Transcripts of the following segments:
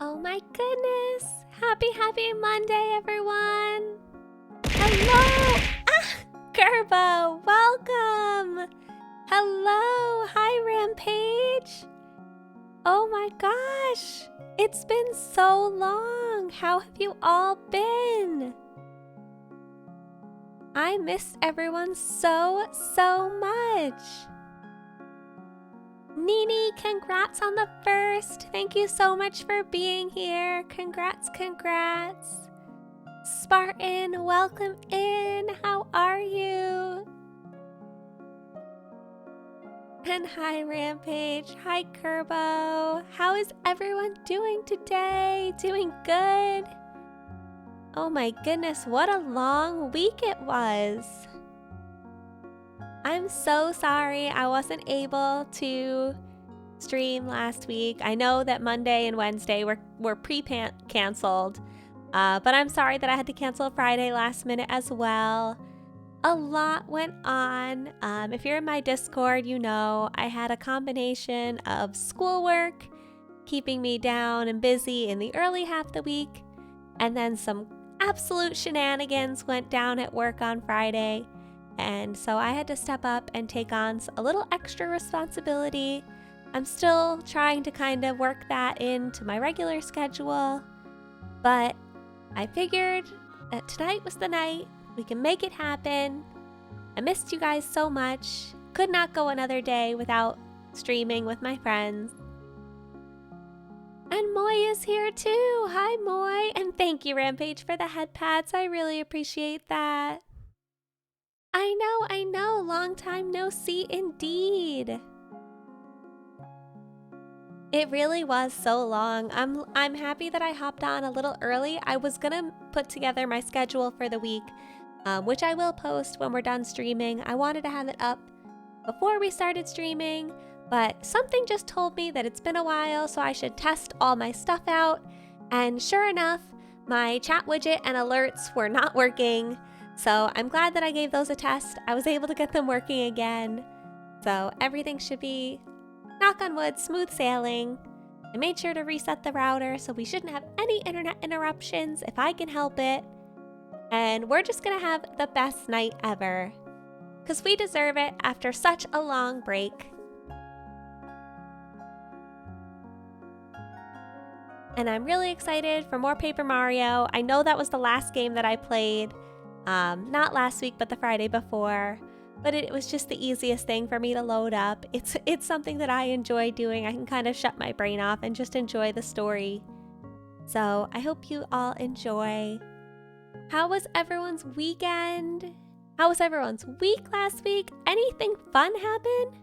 Oh my goodness! Happy Monday, everyone! Hello! Gerbo, welcome! Hello! Hi, Rampage! Oh my gosh! It's been so long! How have you all been? I missed everyone so much! Nini, congrats on the first! Thank you so much for being here. Congrats. Spartan, welcome in. How are you? And hi, Rampage. Hi, Kerbo. How is everyone doing today? Doing good? Oh my goodness, what a long week it was. I'm so sorry I wasn't able to stream last week. I know that Monday and Wednesday were pre-canceled, but I'm sorry that I had to cancel Friday last minute as well. A lot went on. If you're in my Discord, you know I had a combination of schoolwork keeping me down and busy in the early half of the week, and then some absolute shenanigans went down at work on Friday. And so I had to step up and take on a little extra responsibility. I'm still trying to kind of work that into my regular schedule, but I figured that tonight was the night. We can make it happen. I missed you guys so much. Could not go another day without streaming with my friends. And Moy is here too. Hi, Moy. And thank you, Rampage, for the head pads. I really appreciate that. I know. Long time no see indeed. It really was so long. I'm happy that I hopped on a little early. I was gonna put together my schedule for the week, which I will post when we're done streaming. I wanted to have it up before we started streaming, but something just told me that it's been a while, so I should test all my stuff out. And sure enough, my chat widget and alerts were not working. So I'm glad that I gave those a test. I was able to get them working again. So everything should be, knock on wood, smooth sailing. I made sure to reset the router so we shouldn't have any internet interruptions if I can help it. And we're just gonna have the best night ever, because we deserve it after such a long break. And I'm really excited for more Paper Mario. I know that was the last game that I played. Not last week, but the Friday before. But it was just the easiest thing for me to load up. It's something that I enjoy doing. I can kind of shut my brain off and just enjoy the story. So I hope you all enjoy. How was everyone's weekend? How was everyone's week last week? Anything fun happen?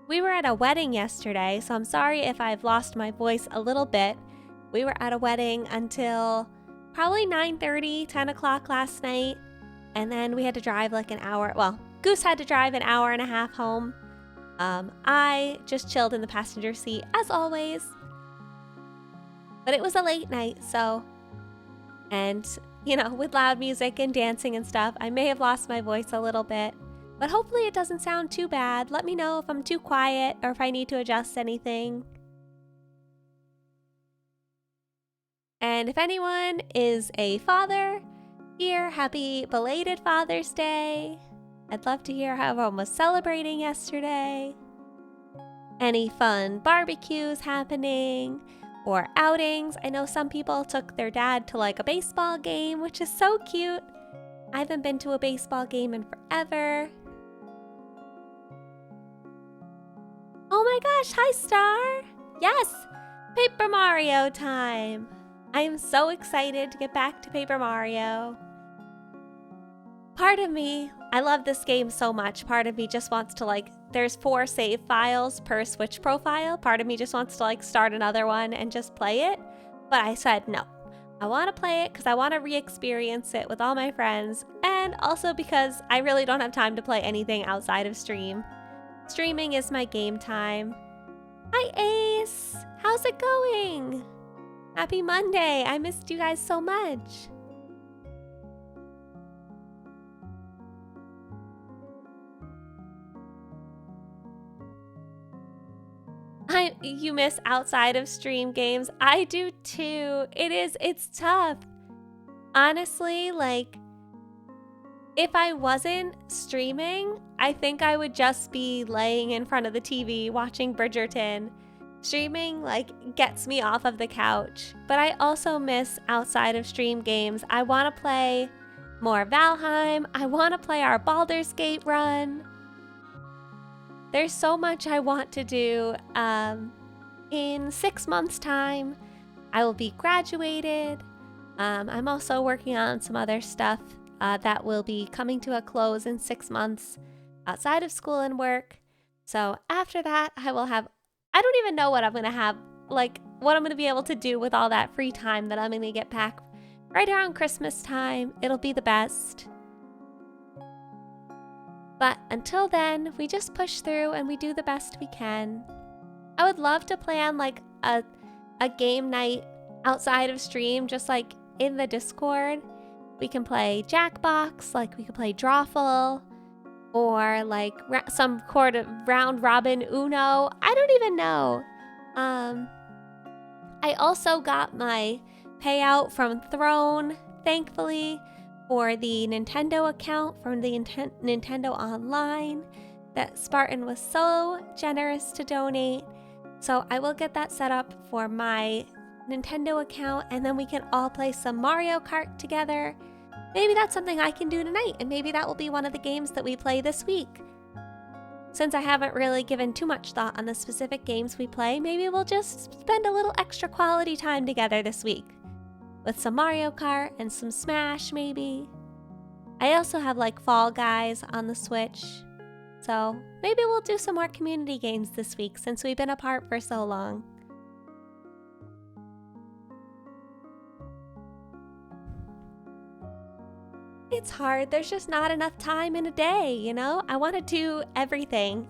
We were at a wedding yesterday, so I'm sorry if I've lost my voice a little bit. We were at a wedding until probably 9:30, 10 o'clock last night. And then we had to drive like an hour. Well, Goose had to drive an hour and a half home. I just chilled in the passenger seat as always. But it was a late night, so. And, you know, with loud music and dancing and stuff, I may have lost my voice a little bit. But hopefully it doesn't sound too bad. Let me know if I'm too quiet or if I need to adjust anything. And if anyone is a father here, happy belated Father's Day. I'd love to hear how everyone was celebrating yesterday. Any fun barbecues happening or outings. I know some people took their dad to like a baseball game, which is so cute. I haven't been to a baseball game in forever. Oh my gosh, hi Star! Yes, Paper Mario time! I am so excited to get back to Paper Mario. Part of me, I love this game so much. Part of me just wants to there's 4 save files per Switch profile. Part of me just wants to start another one and just play it. But I said no. I want to play it because I want to re-experience it with all my friends. And also because I really don't have time to play anything outside of stream. Streaming is my game time. Hi Ace! How's it going? Happy Monday! I missed you guys so much. You miss outside of stream games. I do too. It's tough. Honestly, like, if I wasn't streaming, I think I would just be laying in front of the TV watching Bridgerton. Streaming, like, gets me off of the couch. But I also miss outside of stream games. I want to play more Valheim. I want to play our Baldur's Gate run. There's so much I want to do. In 6 months' time, I will be graduated. I'm also working on some other stuff that will be coming to a close in 6 months outside of school and work. So after that, I don't even know what I'm going to have, like what I'm going to be able to do with all that free time that I'm going to get back right around Christmas time. It'll be the best. But until then, we just push through and we do the best we can. I would love to plan like a game night outside of stream, just like in the Discord. We can play Jackbox, like we could play Drawful, or like some sort of round robin Uno. I don't even know. I also got my payout from Throne, thankfully, for the Nintendo account from the Nintendo Online that Spartan was so generous to donate. So I will get that set up for my Nintendo account, and then we can all play some Mario Kart together. Maybe that's something I can do tonight, and maybe that will be one of the games that we play this week. Since I haven't really given too much thought on the specific games we play, maybe we'll just spend a little extra quality time together this week. With some Mario Kart and some Smash, maybe. I also have like Fall Guys on the Switch. So maybe we'll do some more community games this week since we've been apart for so long. It's hard. There's just not enough time in a day, you know? I want to do everything.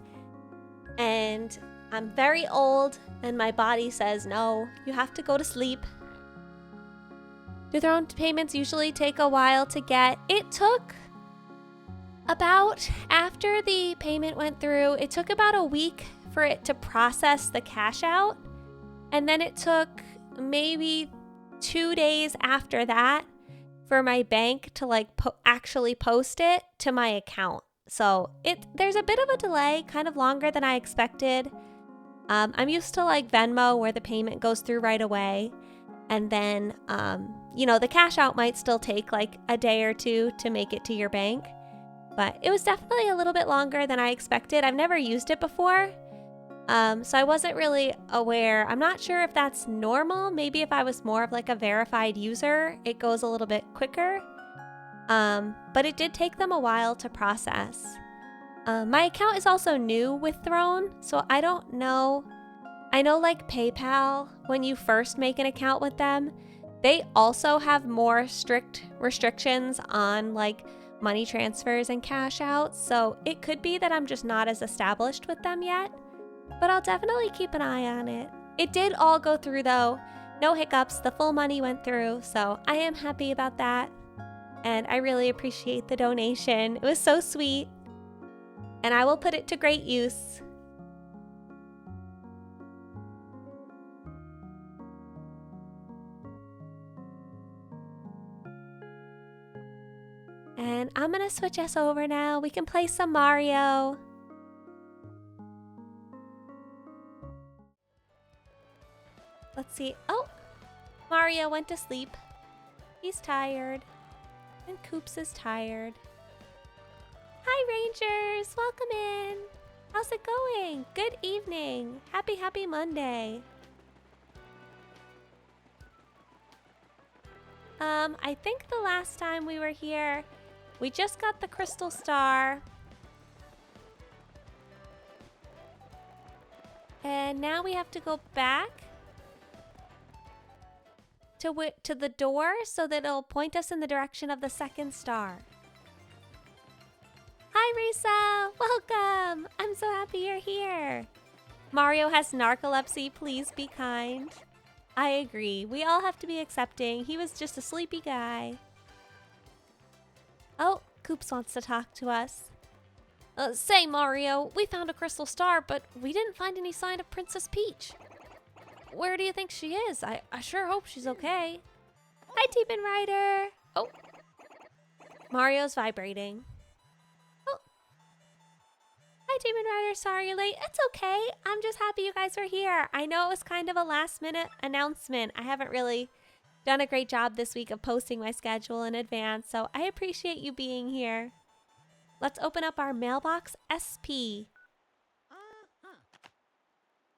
And I'm very old and my body says, no, you have to go to sleep. Throne payments usually take a while to get. It took about, after the payment went through, it took about a week for it to process the cash out. And then it took maybe 2 days after that for my bank to like actually post it to my account. So there's a bit of a delay, kind of longer than I expected. I'm used to like Venmo where the payment goes through right away. And then, the cash out might still take like a day or two to make it to your bank. But it was definitely a little bit longer than I expected. I've never used it before. So I wasn't really aware. I'm not sure if that's normal. Maybe if I was more of like a verified user, it goes a little bit quicker. But it did take them a while to process. My account is also new with Throne, so I don't know. I know like PayPal, when you first make an account with them, they also have more strict restrictions on like money transfers and cash outs. So it could be that I'm just not as established with them yet, but I'll definitely keep an eye on it. It did all go through though. No hiccups. The full money went through. So I am happy about that. And I really appreciate the donation. It was so sweet. And I will put it to great use. And I'm going to switch us over now. We can play some Mario. Let's see. Oh, Mario went to sleep. He's tired. And Koops is tired. Hi, Rangers. Welcome in. How's it going? Good evening. Happy Monday. I think the last time we were here, we just got the crystal star. And now we have to go back to the door so that it'll point us in the direction of the second star. Hi, Risa. Welcome. I'm so happy you're here. Mario has narcolepsy. Please be kind. I agree. We all have to be accepting. He was just a sleepy guy. Oh, Koops wants to talk to us. Say, Mario, we found a crystal star, but we didn't find any sign of Princess Peach. Where do you think she is? I sure hope she's okay. Hi, Demon Rider. Oh. Mario's vibrating. Oh. Hi, Demon Rider. Sorry you're late. It's okay. I'm just happy you guys are here. I know it was kind of a last-minute announcement. I haven't really done a great job this week of posting my schedule in advance, so I appreciate you being here. Let's open up our mailbox SP.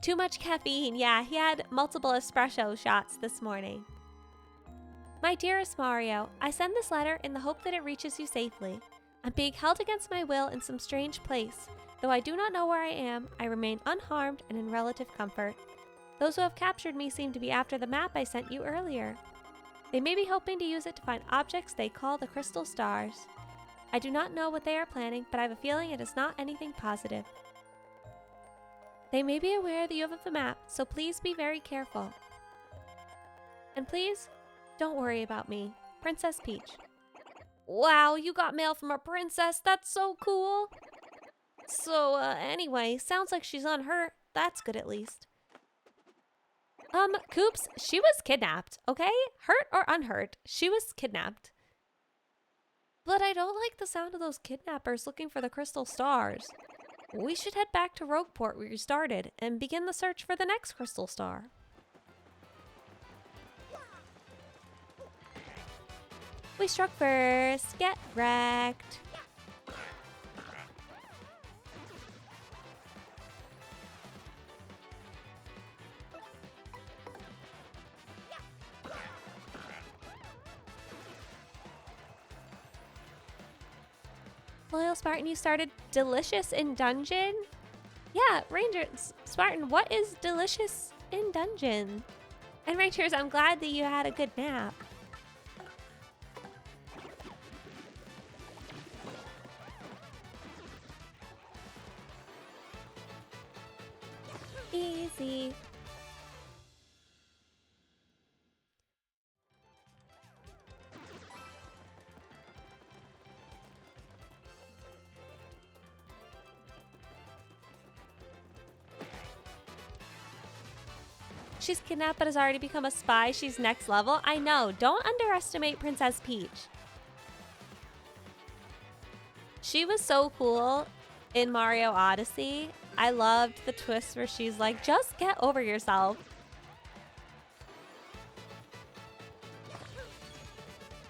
Too much caffeine. Yeah, he had multiple espresso shots this morning. My dearest Mario, I send this letter in the hope that it reaches you safely. I'm being held against my will in some strange place. Though I do not know where I am, I remain unharmed and in relative comfort. Those who have captured me seem to be after the map I sent you earlier. They may be hoping to use it to find objects they call the crystal stars. I do not know what they are planning, but I have a feeling it is not anything positive. They may be aware that you have the map, so please be very careful. And please, don't worry about me. Princess Peach. Wow, you got mail from a princess. That's so cool. So, anyway, sounds like she's unhurt. That's good at least. Coops, she was kidnapped, okay? Hurt or unhurt, she was kidnapped. But I don't like the sound of those kidnappers looking for the crystal stars. We should head back to Rogueport where you started and begin the search for the next crystal star. We struck first. Get wrecked. Loyal Spartan, you started Delicious in Dungeon? Yeah, Ranger, Spartan, what is Delicious in Dungeon? And Rangers, I'm glad that you had a good nap. Easy. She's kidnapped but has already become a spy. She's next level. I know. Don't underestimate Princess Peach. She was so cool in Mario Odyssey. I loved the twist where she's like, just get over yourself.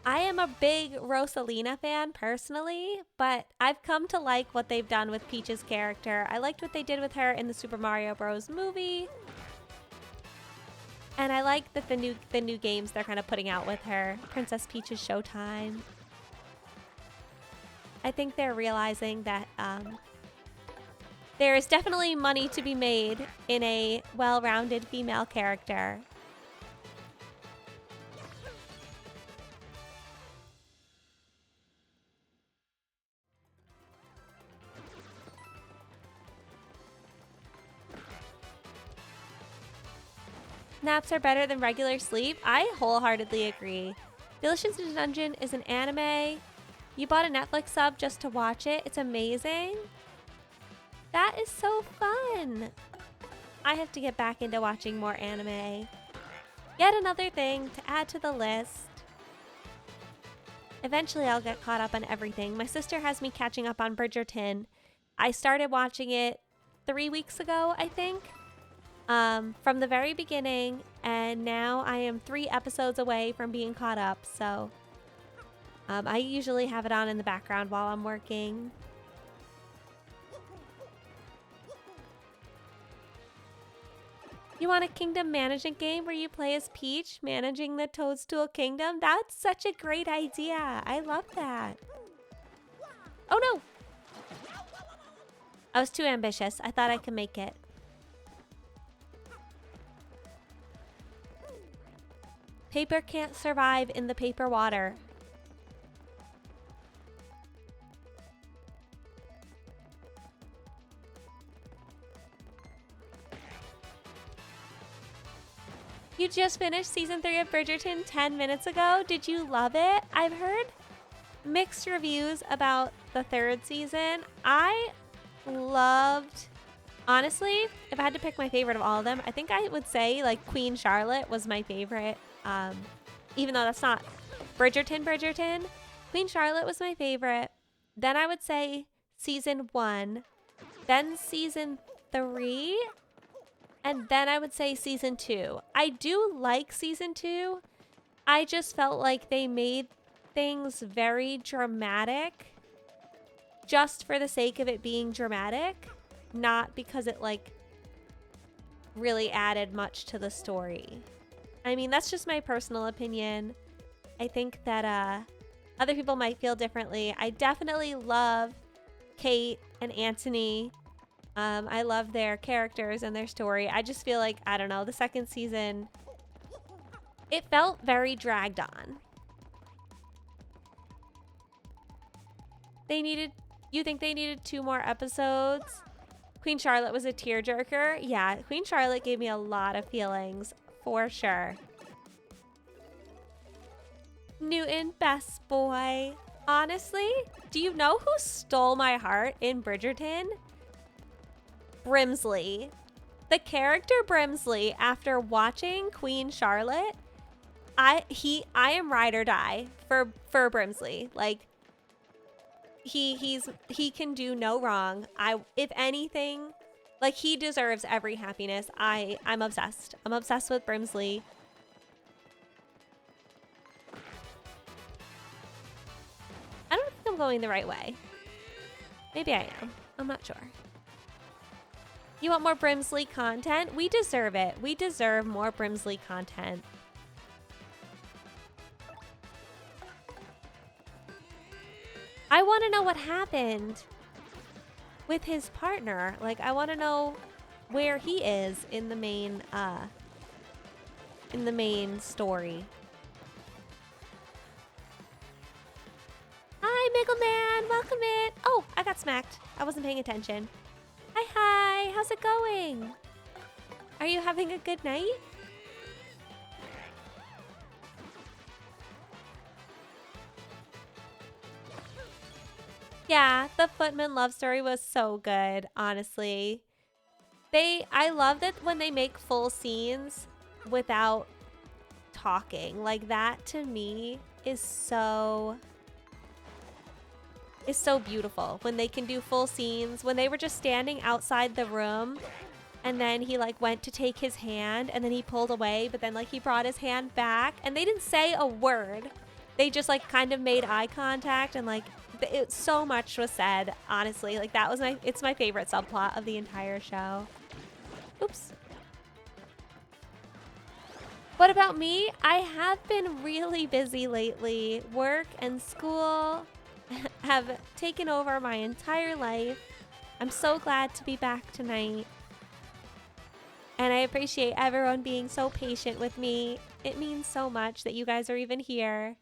I am a big Rosalina fan personally, but I've come to like what they've done with Peach's character. I liked what they did with her in the Super Mario Bros. Movie. And I like that the new games they're kind of putting out with her. Princess Peach's Showtime. I think they're realizing that there is definitely money to be made in a well-rounded female character. Naps are better than regular sleep. I wholeheartedly agree. Delicious in Dungeon is an anime. You bought a Netflix sub just to watch it. It's amazing. That is so fun. I have to get back into watching more anime. Yet another thing to add to the list. Eventually I'll get caught up on everything. My sister has me catching up on Bridgerton. I started watching it 3 weeks ago, I think. From the very beginning, and now I am 3 episodes away from being caught up, so I usually have it on in the background while I'm working. You want a kingdom management game where you play as Peach managing the Toadstool Kingdom? That's such a great idea. I love that. Oh no! I was too ambitious. I thought I could make it. Paper can't survive in the paper water. You just finished season 3 of Bridgerton 10 minutes ago. Did you love it? I've heard mixed reviews about the third season. I loved, honestly, if I had to pick my favorite of all of them, I think I would say like Queen Charlotte was my favorite. Even though that's not Bridgerton. Queen Charlotte was my favorite. Then I would say season 1, then season 3, and then I would say season 2. I do like season 2. I just felt like they made things very dramatic just for the sake of it being dramatic, not because it like really added much to the story. I mean, that's just my personal opinion. I think that other people might feel differently. I definitely love Kate and Anthony. I love their characters and their story. I just feel like, I don't know, the second season, it felt very dragged on. You think they needed 2 more episodes? Queen Charlotte was a tearjerker. Yeah, Queen Charlotte gave me a lot of feelings, for sure. Newton, best boy. Honestly, do you know who stole my heart in Bridgerton? Brimsley. The character Brimsley, after watching Queen Charlotte, I am ride or die for Brimsley. Like, he can do no wrong. If anything, like, he deserves every happiness. I'm obsessed. I'm obsessed with Brimsley. I don't think I'm going the right way. Maybe I am. I'm not sure. You want more Brimsley content? We deserve it. We deserve more Brimsley content. I want to know what happened with his partner. Like, I want to know where he is in the main story. Hi, Miggleman. Welcome in. Oh, I got smacked. I wasn't paying attention. Hi. How's it going? Are you having a good night? Yeah, the Footman love story was so good, honestly. I love that when they make full scenes without talking. Like, that to me is so beautiful. When they can do full scenes, when they were just standing outside the room and then he like went to take his hand and then he pulled away, but then like he brought his hand back and they didn't say a word. They just like kind of made eye contact and like so much was said, honestly. Like, that was it's my favorite subplot of the entire show. Oops. What about me? I have been really busy lately. Work and school have taken over my entire life. I'm so glad to be back tonight. And I appreciate everyone being so patient with me. It means so much that you guys are even here.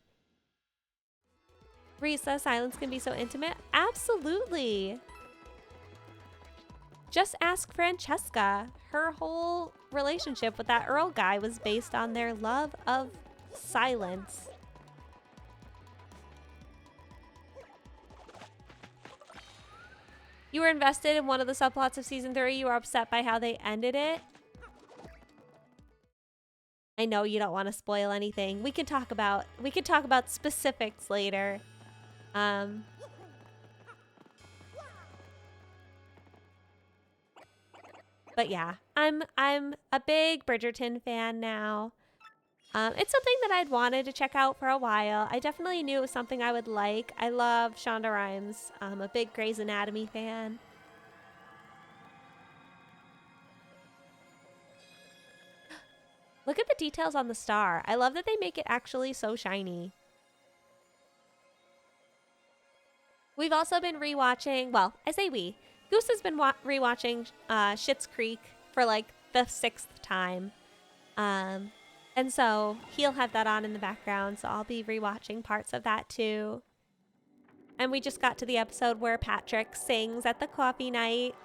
Risa, silence can be so intimate. Absolutely. Just ask Francesca. Her whole relationship with that Earl guy was based on their love of silence. You were invested in one of the subplots of season 3. You were upset by how they ended it. I know you don't want to spoil anything. We can talk about specifics later. But yeah, I'm a big Bridgerton fan now. It's something that I'd wanted to check out for a while. I definitely knew it was something I would like. I love Shonda Rhimes. I'm a big Grey's Anatomy fan. Look at the details on the star. I love that they make it actually so shiny. We've also been rewatching, well, I say we. Goose has been rewatching Schitt's Creek for like the 6th time. And so he'll have that on in the background, so I'll be rewatching parts of that too. And we just got to the episode where Patrick sings at the coffee night.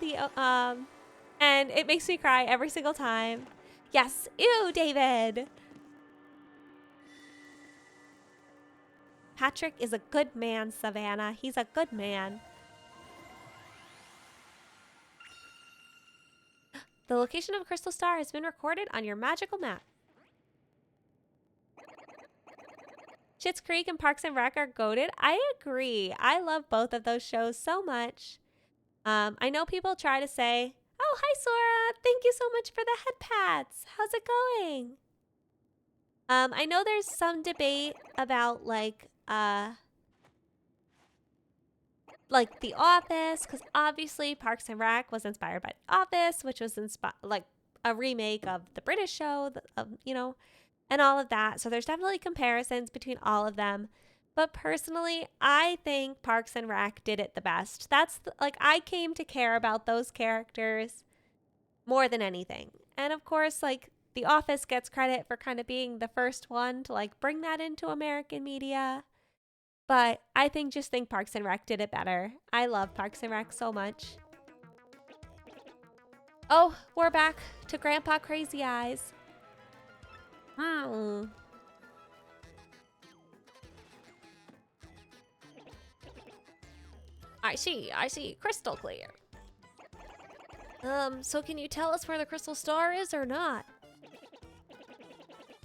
And it makes me cry every single time. Yes, ew, David. Patrick is a good man, Savannah. He's a good man. The location of a crystal star has been recorded on your magical map. Schitt's Creek and Parks and Rec are goated. I agree. I love both of those shows so much. I know people try to say, "Oh, hi, Sora. Thank you so much for the head pats. How's it going?" I know there's some debate about like The Office, because obviously Parks and Rec was inspired by The Office, which was like a remake of the British show, and all of that. So there's definitely comparisons between all of them. But personally, I think Parks and Rec did it the best. I came to care about those characters more than anything. And of course, like The Office gets credit for kind of being the first one to like bring that into American media. But I think Parks and Rec did it better. I love Parks and Rec so much. Oh, we're back to Grandpa Crazy Eyes. I see, crystal clear. So can you tell us where the crystal star is or not?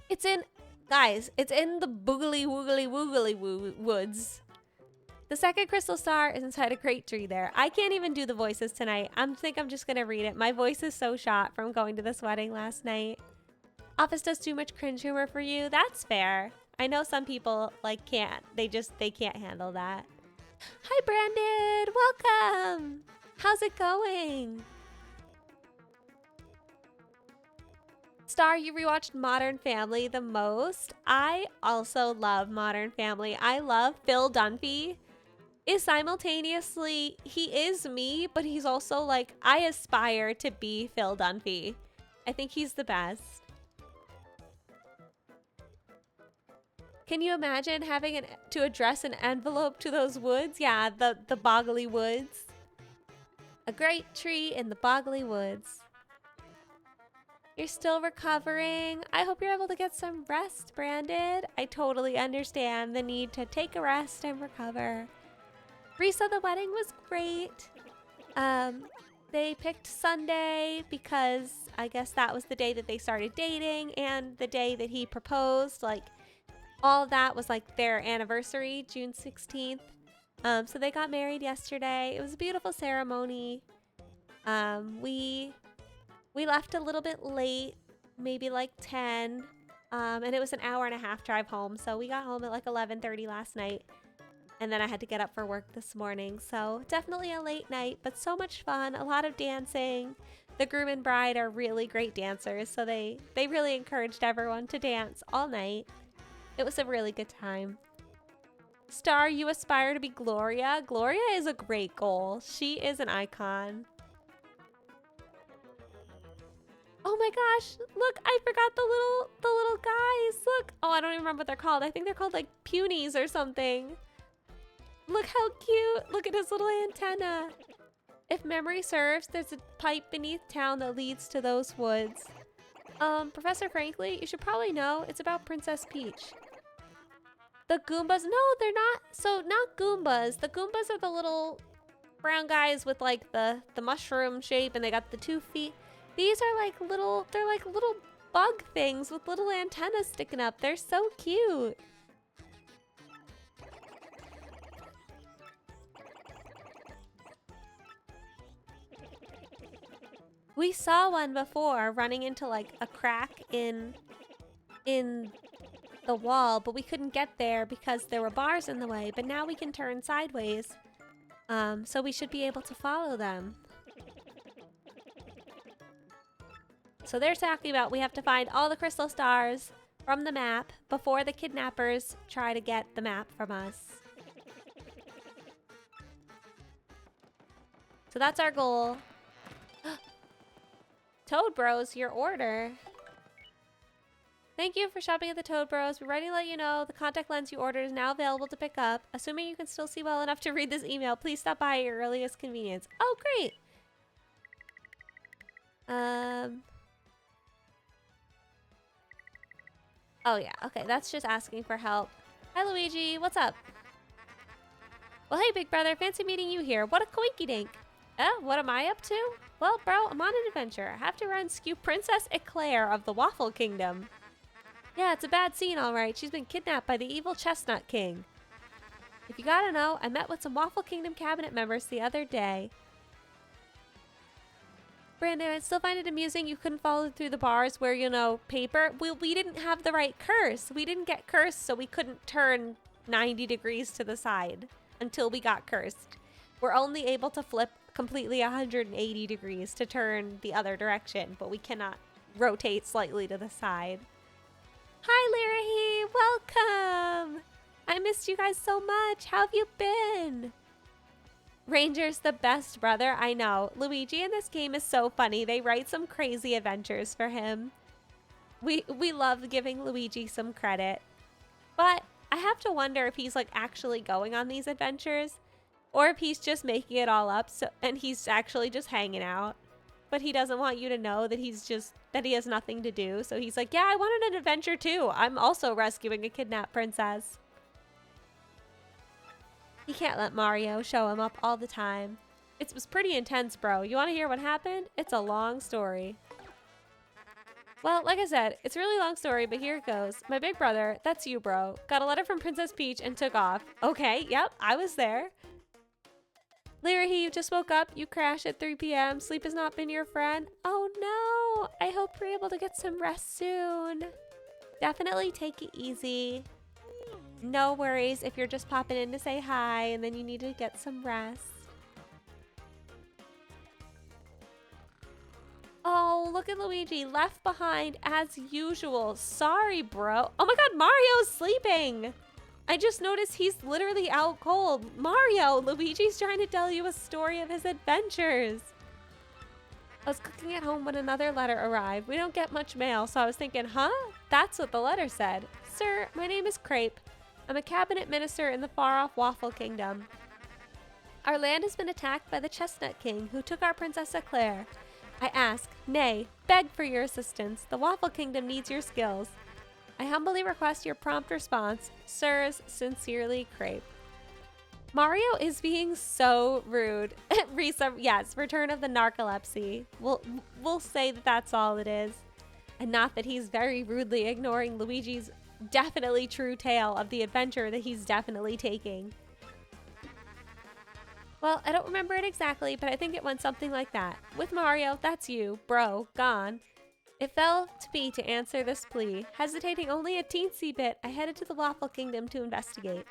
It's in the boogly woogly woogly woods. The second crystal star is inside a great tree there. I can't even do the voices tonight. I think I'm just gonna read it. My voice is so shot from going to this wedding last night. Office does too much cringe humor for you. That's fair. I know some people like can't. They can't handle that. Hi, Brandon. Welcome. How's it going? Star, you rewatched Modern Family the most. I also love Modern Family. I love Phil Dunphy. He is me, but he's also like, I aspire to be Phil Dunphy. I think he's the best. Can you imagine having to address an envelope to those woods? Yeah, the boggly woods. A great tree in the boggly woods. You're still recovering. I hope you're able to get some rest, Brandon. I totally understand the need to take a rest and recover. Risa, the wedding was great. They picked Sunday because I guess that was the day that they started dating and the day that he proposed. Like, all of that was like their anniversary, June 16th. So they got married yesterday. It was a beautiful ceremony. We left a little bit late, maybe like 10. And it was an hour and a half drive home. So we got home at like 11:30 last night. And then I had to get up for work this morning. So definitely a late night, but so much fun. A lot of dancing. The groom and bride are really great dancers. So they really encouraged everyone to dance all night. It was a really good time. Star, you aspire to be Gloria. Gloria is a great goal. She is an icon. Oh my gosh, look, I forgot the little guys. Look, oh, I don't even remember what they're called. I think they're called like punies or something. Look how cute. Look at his little antenna. If memory serves, there's a pipe beneath town that leads to those woods. Professor Frankly, you should probably know it's about Princess Peach. The Goombas, no, they're not. So not Goombas. The Goombas are the little brown guys with like the mushroom shape and they got the 2 feet. These are like they're like little bug things with little antennas sticking up. They're so cute. We saw one before running into like a crack in the wall, but we couldn't get there because there were bars in the way, but now we can turn sideways. So we should be able to follow them. So they're talking about we have to find all the crystal stars from the map before the kidnappers try to get the map from us. So that's our goal. Toad Bros, your order. Thank you for shopping at the Toad Bros. We're ready to let you know the contact lens you ordered is now available to pick up. Assuming you can still see well enough to read this email, please stop by at your earliest convenience. Oh, great. Oh yeah, okay, that's just asking for help. Hi, Luigi. What's up? Well, hey, big brother. Fancy meeting you here. What a coinky dink. What am I up to? Well, bro, I'm on an adventure. I have to rescue Princess Eclair of the Waffle Kingdom. Yeah, it's a bad scene, all right. She's been kidnapped by the evil Chestnut King. If you gotta know, I met with some Waffle Kingdom cabinet members the other day. Brandon, I still find it amusing you couldn't follow through the bars where, you know, paper. We didn't have the right curse. We didn't get cursed, so we couldn't turn 90 degrees to the side until we got cursed. We're only able to flip completely 180 degrees to turn the other direction, but we cannot rotate slightly to the side. Hi, Lyrahi! Welcome! I missed you guys so much. How have you been? Ranger's the best brother, I know. Luigi in this game is so funny. They write some crazy adventures for him. We love giving Luigi some credit. But I have to wonder if he's like actually going on these adventures or if he's just making it all up and he's actually just hanging out. But he doesn't want you to know that he has nothing to do. So he's like, yeah, I wanted an adventure too. I'm also rescuing a kidnapped princess. He can't let Mario show him up all the time. It was pretty intense, bro. You want to hear what happened? It's a long story. Well, like I said, it's a really long story, but here it goes. My big brother, that's you, bro, got a letter from Princess Peach and took off. Okay, yep, I was there. Lyrahi, you just woke up. You crashed at 3 p.m. Sleep has not been your friend. Oh no, I hope you're able to get some rest soon. Definitely take it easy. No worries if you're just popping in to say hi and then you need to get some rest. Oh, look at Luigi, left behind as usual. Sorry, bro. Oh my god, Mario's sleeping. I just noticed he's literally out cold. Mario, Luigi's trying to tell you a story of his adventures. I was cooking at home when another letter arrived. We don't get much mail, so I was thinking, huh? That's what the letter said. Sir, my name is Crepe. I'm a cabinet minister in the far-off Waffle Kingdom. Our land has been attacked by the Chestnut King, who took our Princess Eclair. I ask, nay, beg for your assistance. The Waffle Kingdom needs your skills. I humbly request your prompt response. Sirs, sincerely, Crepe. Mario is being so rude. Risa, yes, return of the narcolepsy. We'll say that that's all it is. And not that he's very rudely ignoring Luigi's definitely true tale of the adventure that he's definitely taking. Well, I don't remember it exactly, but I think it went something like that. With Mario, that's you, bro, gone. It fell to me to answer this plea. Hesitating only a teensy bit, I headed to the Waffle Kingdom to investigate.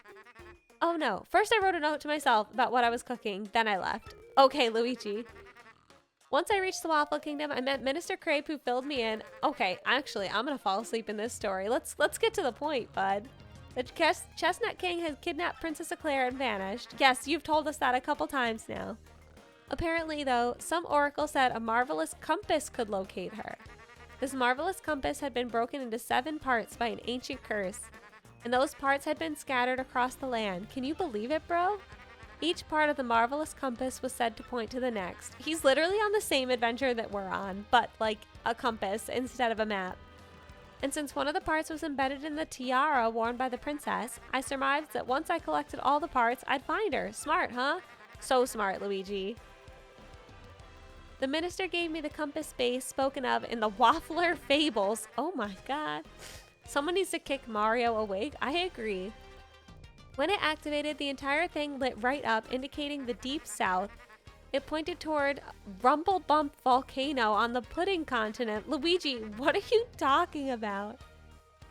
Oh no, first I wrote a note to myself about what I was cooking, then I left. Okay, Luigi. Once I reached the Waffle Kingdom, I met Minister Crepe who filled me in. Okay, actually, I'm gonna fall asleep in this story. Let's get to the point, bud. The Chestnut King has kidnapped Princess Eclair and vanished. Yes, you've told us that a couple times now. Apparently, though, some oracle said a marvelous compass could locate her. This marvelous compass had been broken into 7 parts by an ancient curse, and those parts had been scattered across the land. Can you believe it, bro? Each part of the marvelous compass was said to point to the next. He's literally on the same adventure that we're on, but like a compass instead of a map. And since one of the parts was embedded in the tiara worn by the princess, I surmised that once I collected all the parts, I'd find her. Smart, huh? So smart, Luigi. The minister gave me the compass base spoken of in the Waffler Fables. Oh my god. Someone needs to kick Mario awake. I agree. When it activated, the entire thing lit right up, indicating the deep south. It pointed toward Rumble Bump Volcano on the Pudding Continent. Luigi, what are you talking about?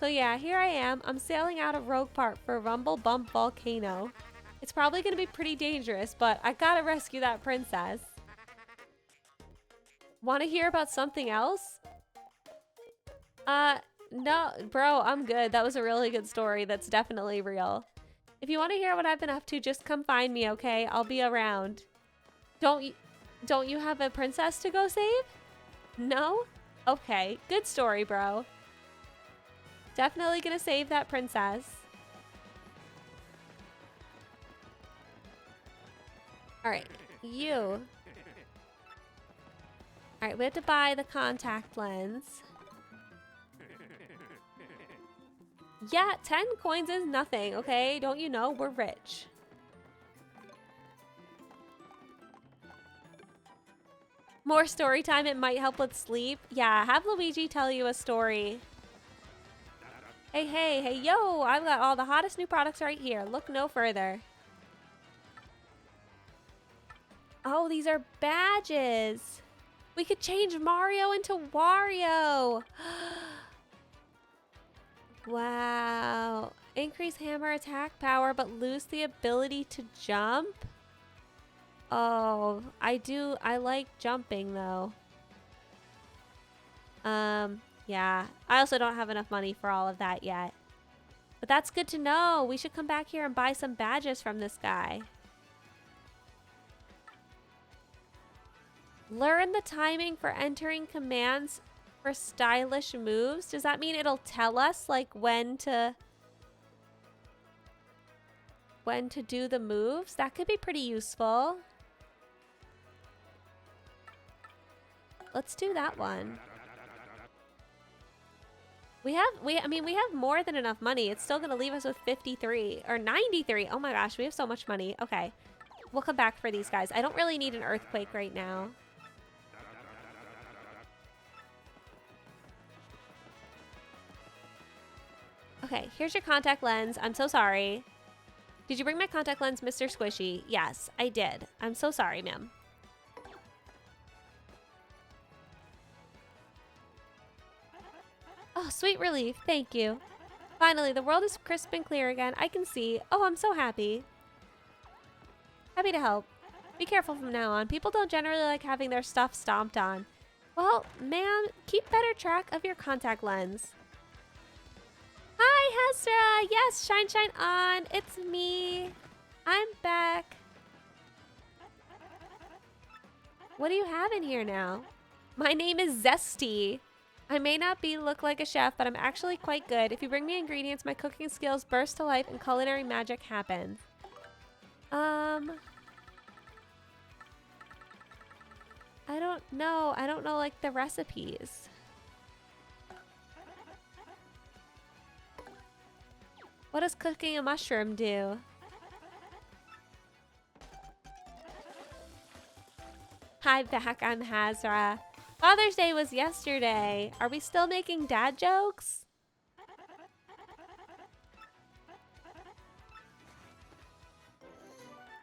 So yeah, here I am. I'm sailing out of Rogue Park for Rumble Bump Volcano. It's probably going to be pretty dangerous, but I gotta rescue that princess. Want to hear about something else? No, bro, I'm good. That was a really good story. That's definitely real. If you want to hear what I've been up to, just come find me, okay? I'll be around. Don't you have a princess to go save? No? Okay, good story, bro. Definitely gonna save that princess. Alright, you. Alright, we have to buy the contact lens. Yeah, 10 coins is nothing, okay? Don't you know? We're rich. More story time, it might help with sleep. Yeah, have Luigi tell you a story. Hey, hey, hey, yo, I've got all the hottest new products right here. Look no further. Oh, these are badges. We could change Mario into Wario. Wow. Increase hammer attack power, but lose the ability to jump? Oh, I like jumping though. Yeah. I also don't have enough money for all of that yet. But that's good to know. We should come back here and buy some badges from this guy. Learn the timing for entering commands for stylish moves. Does that mean it'll tell us like when to do the moves? That could be pretty useful. Let's do that one. We have more than enough money. It's still gonna leave us with 53 or 93. Oh my gosh, we have so much money. Okay, we'll come back for these guys. I don't really need an earthquake right now. Okay, here's your contact lens. I'm so sorry. Did you bring my contact lens, Mr. Squishy? Yes, I did. I'm so sorry, ma'am. Oh, sweet relief. Thank you. Finally, the world is crisp and clear again. I can see. Oh, I'm so happy. Happy to help. Be careful from now on. People don't generally like having their stuff stomped on. Well, ma'am, keep better track of your contact lens. Hi, Hesra. Yes, shine, shine on. It's me. I'm back. What do you have in here now? My name is Zesty. I may not look like a chef, but I'm actually quite good. If you bring me ingredients, my cooking skills burst to life and culinary magic happens. I don't know. I don't know like the recipes. What does cooking a mushroom do? Hi, back. I'm Hazra. Father's Day was yesterday. Are we still making dad jokes?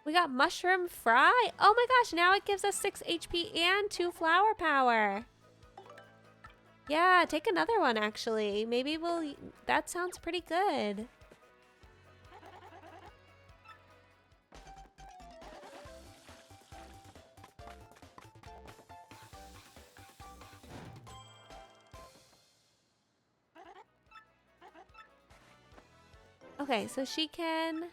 We got mushroom fry. Oh my gosh, now it gives us 6 HP and 2 flower power. Yeah, take another one actually. Maybe that sounds pretty good. Okay, so she can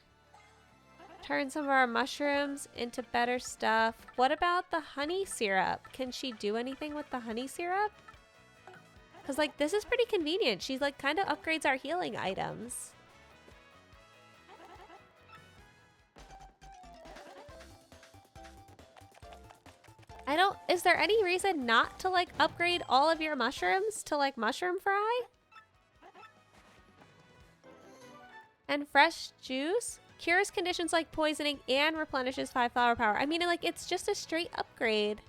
turn some of our mushrooms into better stuff. What about the honey syrup? Can she do anything with the honey syrup? Because like this is pretty convenient. She's like kind of upgrades our healing items. Is there any reason not to like upgrade all of your mushrooms to like mushroom fry? And fresh juice cures conditions like poisoning and replenishes 5 flower power. I mean, like, it's just a straight upgrade.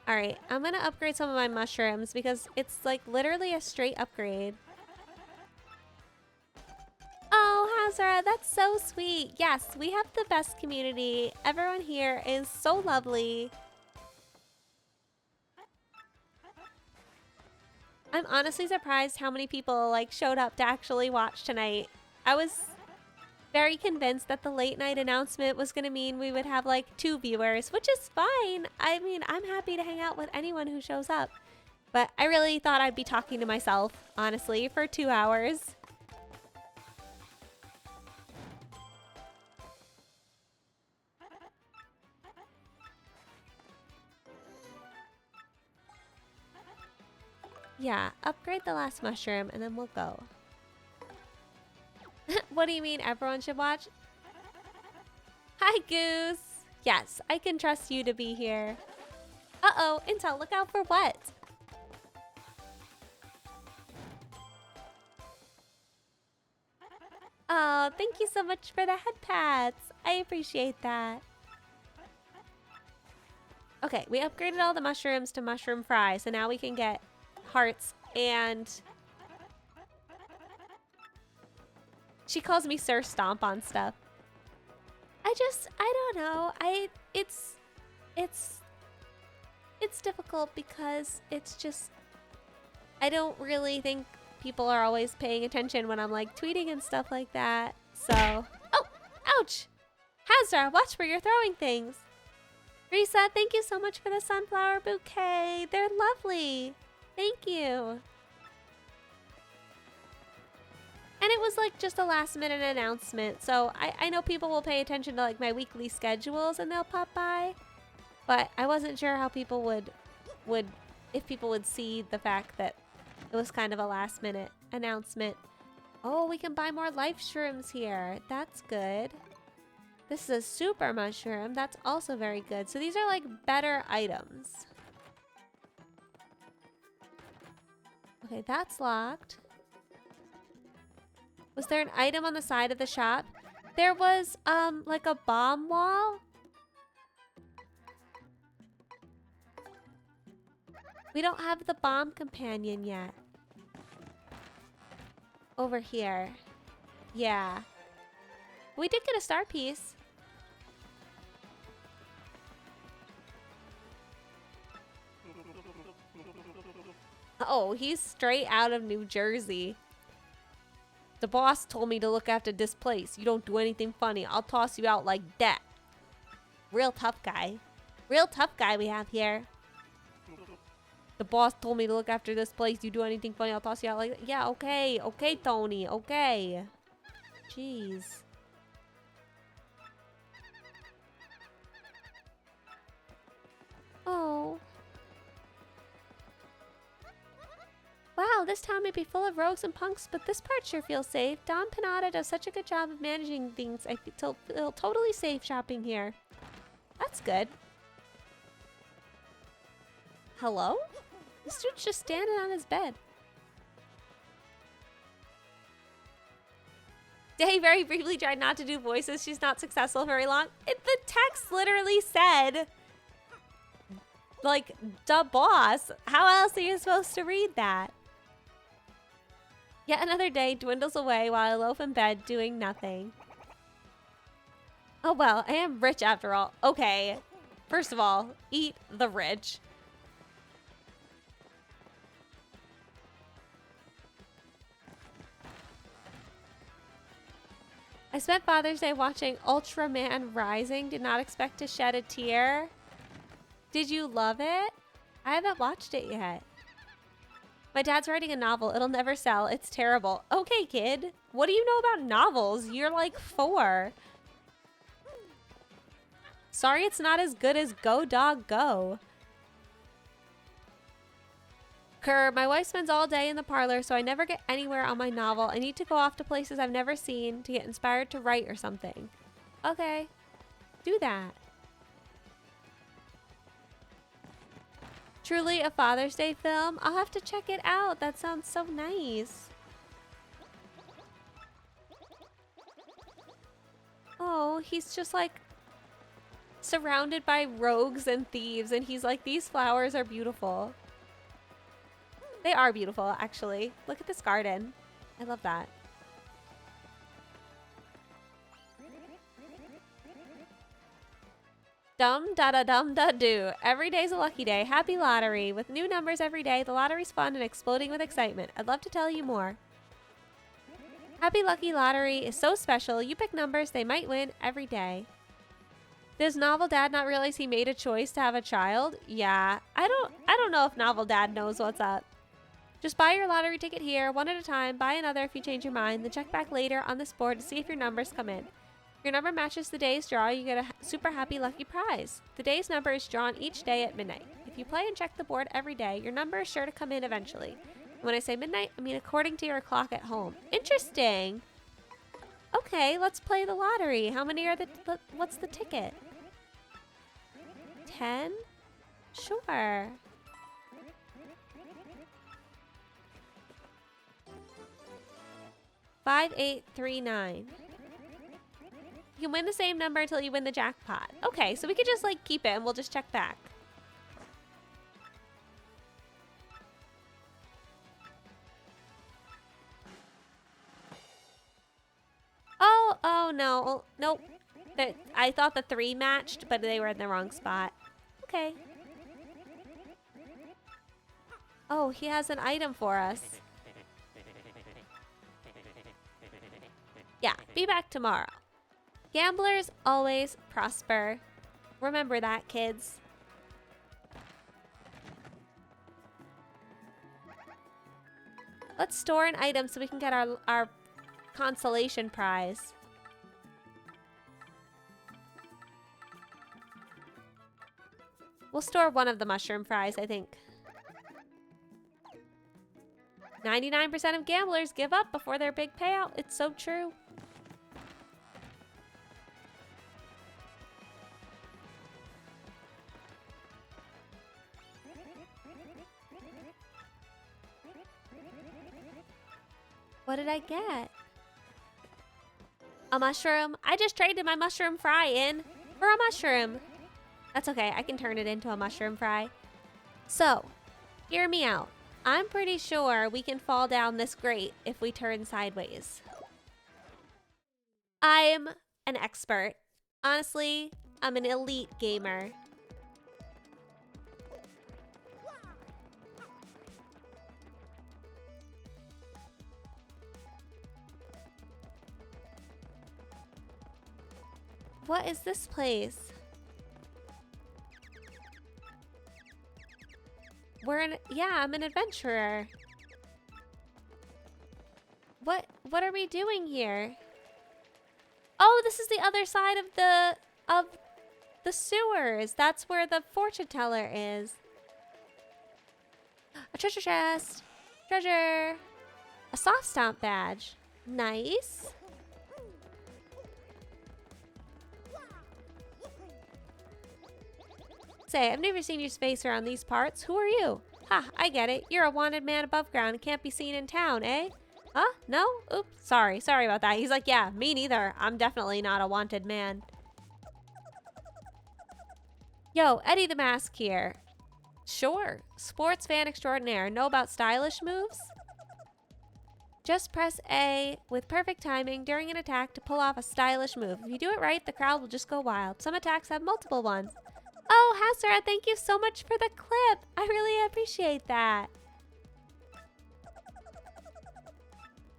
All right, I'm gonna upgrade some of my mushrooms because it's like literally a straight upgrade. Oh, Hazra, that's so sweet. Yes, we have the best community. Everyone here is so lovely. I'm honestly surprised how many people like showed up to actually watch tonight. I was very convinced that the late night announcement was going to mean we would have like 2 viewers, which is fine. I mean, I'm happy to hang out with anyone who shows up. But I really thought I'd be talking to myself, honestly, for 2 hours. Yeah, upgrade the last mushroom and then we'll go. What do you mean everyone should watch? Hi, Goose. Yes, I can trust you to be here. Uh-oh, Intel, look out for what? Oh, thank you so much for the head pats. I appreciate that. Okay, we upgraded all the mushrooms to mushroom fry, so now we can get hearts and... She calls me Sir Stomp on stuff. I don't know. It's difficult because it's just, I don't really think people are always paying attention when I'm like tweeting and stuff like that. So, oh, ouch. Hazra, watch where you're throwing things. Risa, thank you so much for the sunflower bouquet. They're lovely. Thank you. And it was like just a last minute announcement. So I know people will pay attention to like my weekly schedules and they'll pop by. But I wasn't sure how people would if people would see the fact that it was kind of a last minute announcement. Oh, we can buy more life shrooms here. That's good. This is a super mushroom. That's also very good. So these are like better items. Okay, that's locked. Was there an item on the side of the shop? There was like a bomb wall. We don't have the bomb companion yet. Over here. Yeah. We did get a star piece. Oh, he's straight out of New Jersey. The boss told me to look after this place. You don't do anything funny, I'll toss you out like that. Real tough guy. Real tough guy we have here. The boss told me to look after this place. You do anything funny, I'll toss you out like that. Yeah, okay. Okay, Tony. Okay. Jeez. Oh. Wow, this town may be full of rogues and punks, but this part sure feels safe. Don Panada does such a good job of managing things. I feel totally safe shopping here. That's good. Hello? This dude's just standing on his bed. Day very briefly tried not to do voices. She's not successful very long. The text literally said, like, the boss. How else are you supposed to read that? Yet another day dwindles away while I loaf in bed doing nothing. Oh well, I am rich after all. Okay, first of all, eat the rich. I spent Father's Day watching Ultraman Rising. Did not expect to shed a tear. Did you love it? I haven't watched it yet. My dad's writing a novel. It'll never sell. It's terrible. Okay, kid. What do you know about novels? You're like 4. Sorry it's not as good as Go Dog Go. Kerr, my wife spends all day in the parlor, so I never get anywhere on my novel. I need to go off to places I've never seen to get inspired to write or something. Okay. Do that. Truly a Father's Day film? I'll have to check it out. That sounds so nice. Oh, he's just like surrounded by rogues and thieves, and he's like, these flowers are beautiful. They are beautiful, actually. Look at this garden. I love that. Dum da da dum da do. Every day's a lucky day. Happy lottery. With new numbers every day, the lottery's fun and exploding with excitement. I'd love to tell you more. Happy Lucky Lottery is so special. You pick numbers, they might win every day. Does Novel Dad not realize he made a choice to have a child? Yeah. I don't know if Novel Dad knows what's up. Just buy your lottery ticket here, one at a time. Buy another if you change your mind. Then check back later on this board to see if your numbers come in. If your number matches the day's draw, you get a super happy lucky prize. The day's number is drawn each day at midnight. If you play and check the board every day, your number is sure to come in eventually. And when I say midnight, I mean according to your clock at home. Interesting. Okay, let's play the lottery. How many are what's the ticket? 10? Sure. $5,839. You can win the same number until you win the jackpot. Okay, so we could just like keep it and we'll just check back. Oh no, nope. I thought the 3 matched, but they were in the wrong spot. Okay. Oh, he has an item for us. Yeah, be back tomorrow. Gamblers always prosper. Remember that, kids. Let's store an item so we can get our consolation prize. We'll store one of the mushroom fries, I think. 99% of gamblers give up before their big payout. It's so true. What did I get? A mushroom. I just traded my mushroom fry in for a mushroom. That's okay. I can turn it into a mushroom fry. So, hear me out. I'm pretty sure we can fall down this grate if we turn sideways. I'm an expert. Honestly, I'm an elite gamer. What is this place? Yeah, I'm an adventurer. What are we doing here? Oh, this is the other side of the sewers. That's where the fortune teller is. A treasure chest. Treasure. A soft stomp badge. Nice. Say, I've never seen your face around these parts. Who are you? Ha, I get it. You're a wanted man above ground and can't be seen in town, eh? Huh? No? Oops, sorry about that. He's like, yeah, me neither. I'm definitely not a wanted man. Yo, Eddie the Mask here. Sure. Sports fan extraordinaire. Know about stylish moves? Just press A with perfect timing during an attack to pull off a stylish move. If you do it right, the crowd will just go wild. Some attacks have multiple ones. Oh, Hasra, thank you so much for the clip. I really appreciate that.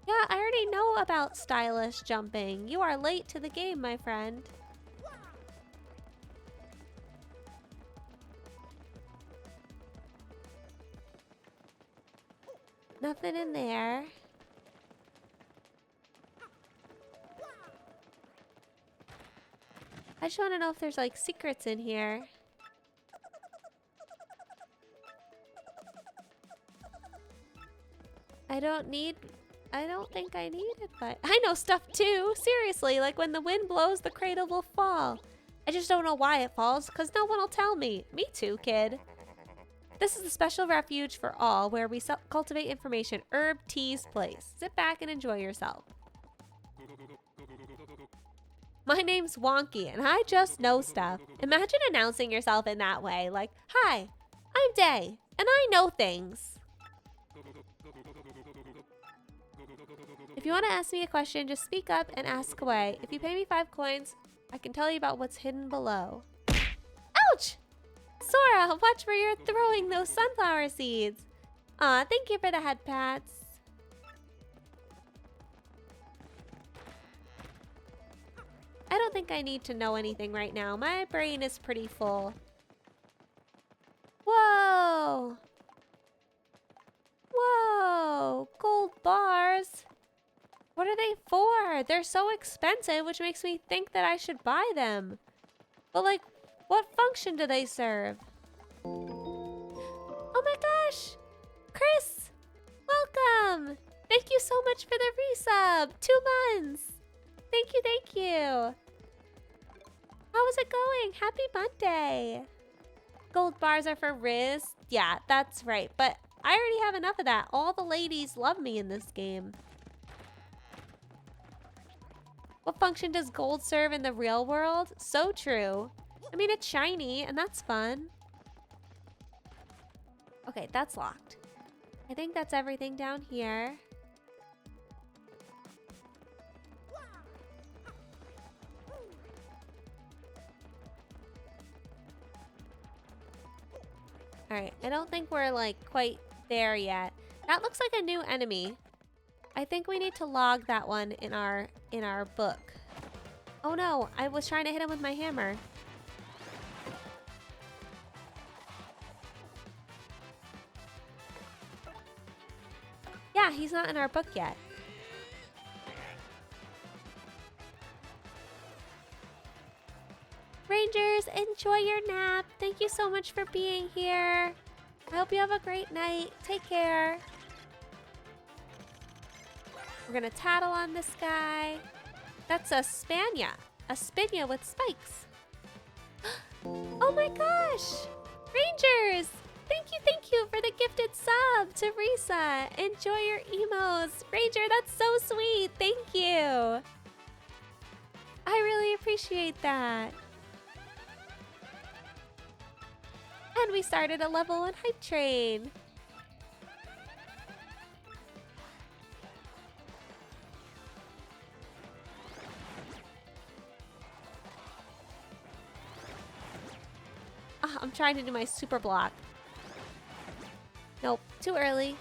Yeah, I already know about stylish jumping. You are late to the game, my friend. Nothing in there. I just want to know if there's like secrets in here. I don't think I need it, but I know stuff too. Seriously, like when the wind blows, the cradle will fall. I just don't know why it falls, because no one will tell me. Me too, kid. This is a special refuge for all, where we cultivate information. Herb Tea's Place. Sit back and enjoy yourself. My name's Wonky, and I just know stuff. Imagine announcing yourself in that way, like, hi, I'm Day, and I know things. If you want to ask me a question, just speak up and ask away. If you pay me 5 coins, I can tell you about what's hidden below. Ouch! Sora, watch where you're throwing those sunflower seeds. Aw, thank you for the head pats. I don't think I need to know anything right now. My brain is pretty full. Whoa! Whoa! Gold bars! What are they for? They're so expensive, which makes me think that I should buy them. But like, what function do they serve? Oh my gosh! Chris! Welcome! Thank you so much for the resub! 2 months! Thank you, thank you! How is it going? Happy Monday! Gold bars are for Riz. Yeah, that's right. But I already have enough of that. All the ladies love me in this game. What function does gold serve in the real world? So true. I mean, it's shiny, and that's fun. Okay, that's locked. I think that's everything down here. Alright, I don't think we're like quite there yet. That looks like a new enemy. I think we need to log that one in our book. Oh no, I was trying to hit him with my hammer. Yeah, he's not in our book yet. Rangers, enjoy your nap. Thank you so much for being here. I hope you have a great night. Take care. We're gonna tattle on this guy. That's a Spania. A Spinia with spikes. Oh my gosh! Rangers! Thank you for the gifted sub to Risa. Enjoy your emos. Ranger, that's so sweet. Thank you. I really appreciate that. And we started a level 1 hype train. I'm trying to do my super block. Nope, too early.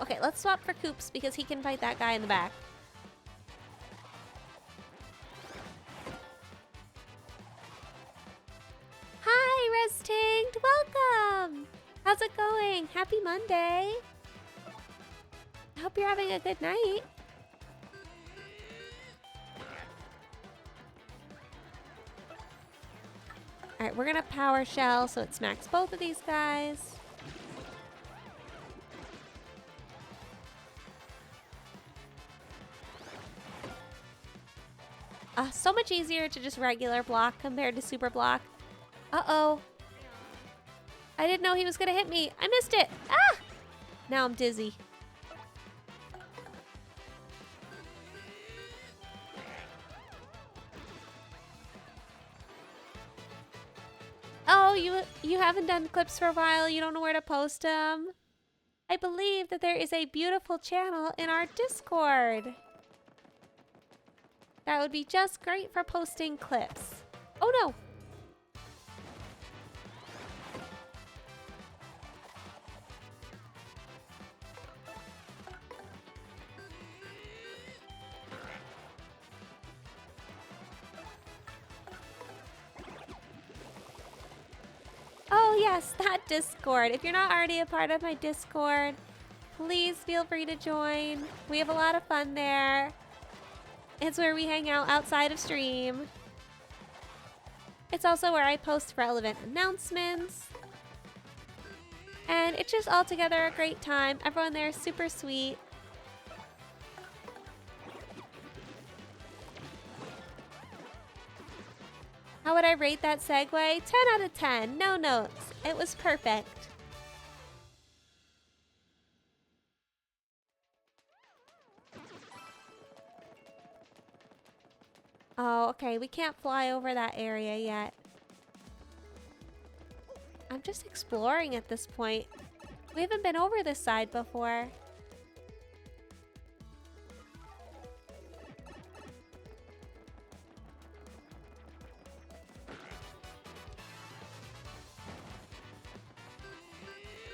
Okay, let's swap for Koops because he can fight that guy in the back. Hi, Restinged! Welcome! How's it going? Happy Monday! I hope you're having a good night. Alright, we're gonna power shell so it smacks both of these guys. So much easier to just regular block compared to super block. Uh-oh. I didn't know he was gonna hit me. I missed it. Ah! Now I'm dizzy. Oh, you haven't done clips for a while. You don't know where to post them. I believe that there is a beautiful channel in our Discord. That would be just great for posting clips. Oh no! Oh yes, that Discord. If you're not already a part of my Discord, please feel free to join. We have a lot of fun there. It's where we hang out outside of stream. It's also where I post relevant announcements. And it's just altogether a great time. Everyone there is super sweet. How would I rate that segue? 10 out of 10. No notes. It was perfect. Oh, okay. We can't fly over that area yet. I'm just exploring at this point. We haven't been over this side before.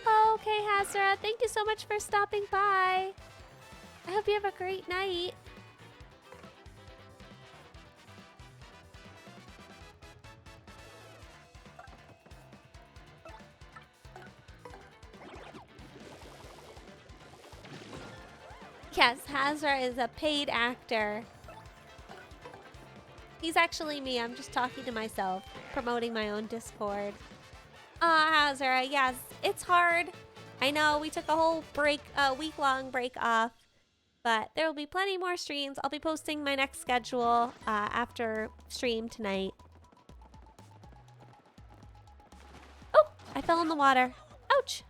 Oh, okay, Hazra. Thank you so much for stopping by. I hope you have a great night. Yes, Hazra is a paid actor. He's actually me. I'm just talking to myself, promoting my own Discord. Hazara, yes, it's hard. I know we took a whole break, week-long break off, but there will be plenty more streams. I'll be posting my next schedule after stream tonight. Oh, I fell in the water. Ouch.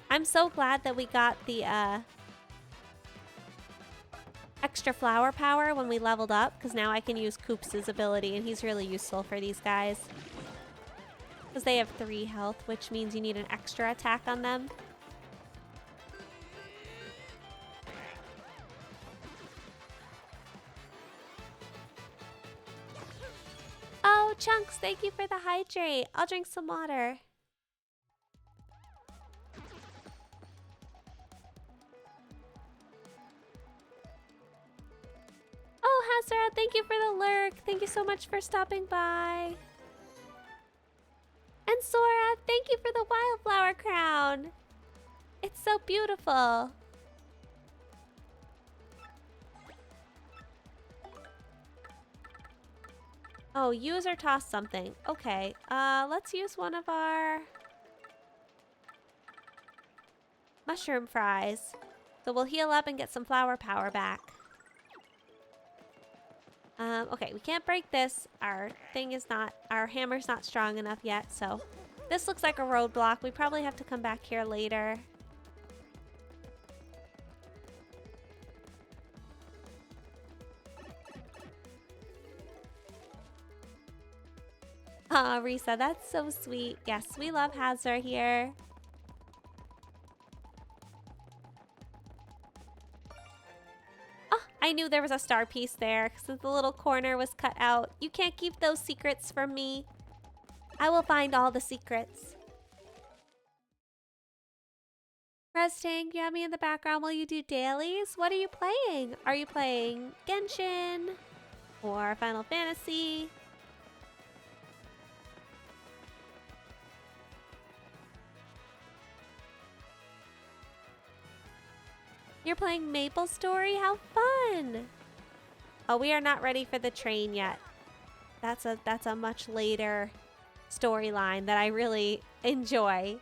I'm so glad that we got the extra flower power when we leveled up, because now I can use Koops' ability, and he's really useful for these guys. Because they have 3 health, which means you need an extra attack on them. Oh, Chunks, thank you for the hydrate. I'll drink some water. Oh, Hazara, thank you for the lurk. Thank you so much for stopping by. And Sora, thank you for the wildflower crown. It's so beautiful. Oh, use or toss something. Okay, let's use one of our mushroom fries. So we'll heal up and get some flower power back. Okay, we can't break this. Our hammer's not strong enough yet, so this looks like a roadblock. We probably have to come back here later. Aw, Risa, that's so sweet. Yes, we love Hazard here. Oh, I knew there was a star piece there because the little corner was cut out. You can't keep those secrets from me. I will find all the secrets. Resting, you have me in the background while you do dailies? What are you playing? Are you playing Genshin? Or Final Fantasy? You're playing Maple Story? How fun! Oh, we are not ready for the train yet. That's a much later storyline that I really enjoy.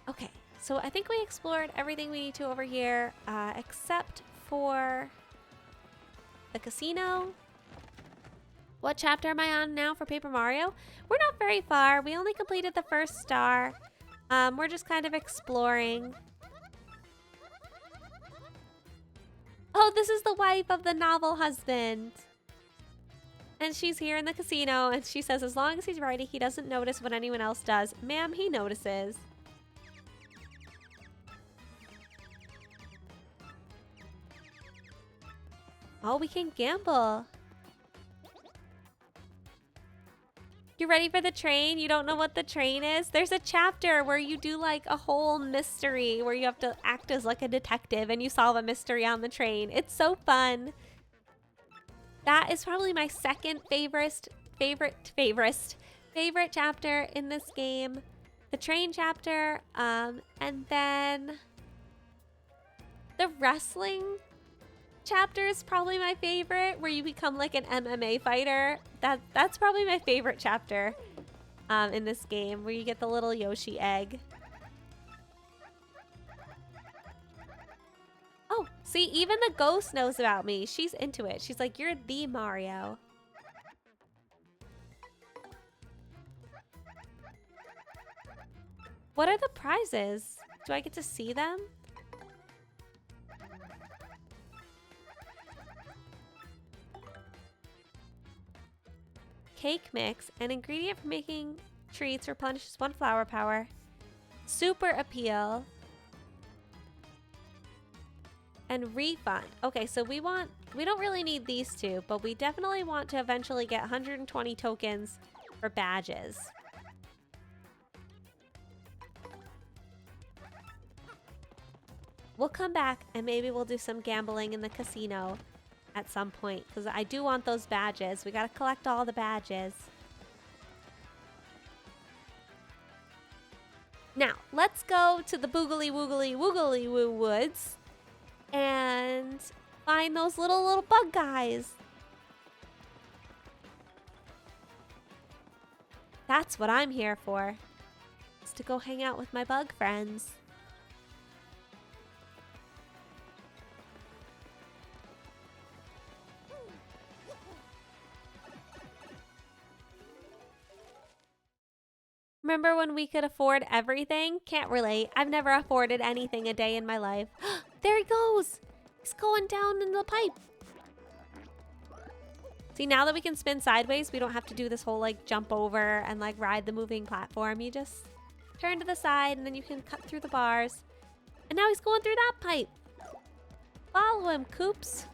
Okay, so I think we explored everything we need to over here, except for the casino. What chapter am I on now for Paper Mario? We're not very far. We only completed the first star. We're just kind of exploring. Oh, this is the wife of the novel husband. And she's here in the casino, and she says as long as he's writing, he doesn't notice what anyone else does. Ma'am, he notices. Oh, we can gamble. You ready for the train? You don't know what the train is? There's a chapter where you do like a whole mystery where you have to act as like a detective and you solve a mystery on the train. It's so fun. That is probably my second favorite chapter in this game. The train chapter, and then the wrestling chapter is probably my favorite, where you become like an MMA fighter. That's probably my favorite chapter in this game, where you get the little Yoshi egg. Oh, see, even the ghost knows about me. She's into it. She's like, you're the Mario. What are the prizes? Do I get to see them? Cake mix, an ingredient for making treats, replenishes 1 flower power. Super appeal. And refund. Okay, so we don't really need these two, but we definitely want to eventually get 120 tokens for badges. We'll come back and maybe we'll do some gambling in the casino at some point, because I do want those badges. We gotta collect all the badges. let's go to the boogly woogly woogly woo woods and find those little bug guys. That's what I'm here for, is to go hang out with my bug friends. Remember when we could afford everything? Can't relate. I've never afforded anything a day in my life. There he goes. He's going down in the pipe. See, now that we can spin sideways, we don't have to do this whole like jump over and like ride the moving platform. You just turn to the side and then you can cut through the bars. And now he's going through that pipe. Follow him, Coops.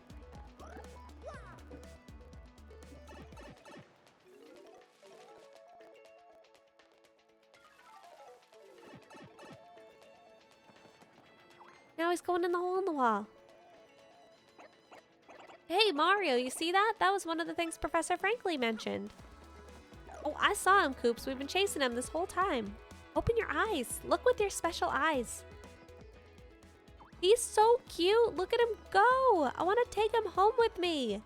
Now he's going in the hole in the wall. Hey, Mario, you see that? That was one of the things Professor Franklin mentioned. Oh, I saw him, Coops. We've been chasing him this whole time. Open your eyes. Look with your special eyes. He's so cute. Look at him go. I want to take him home with me.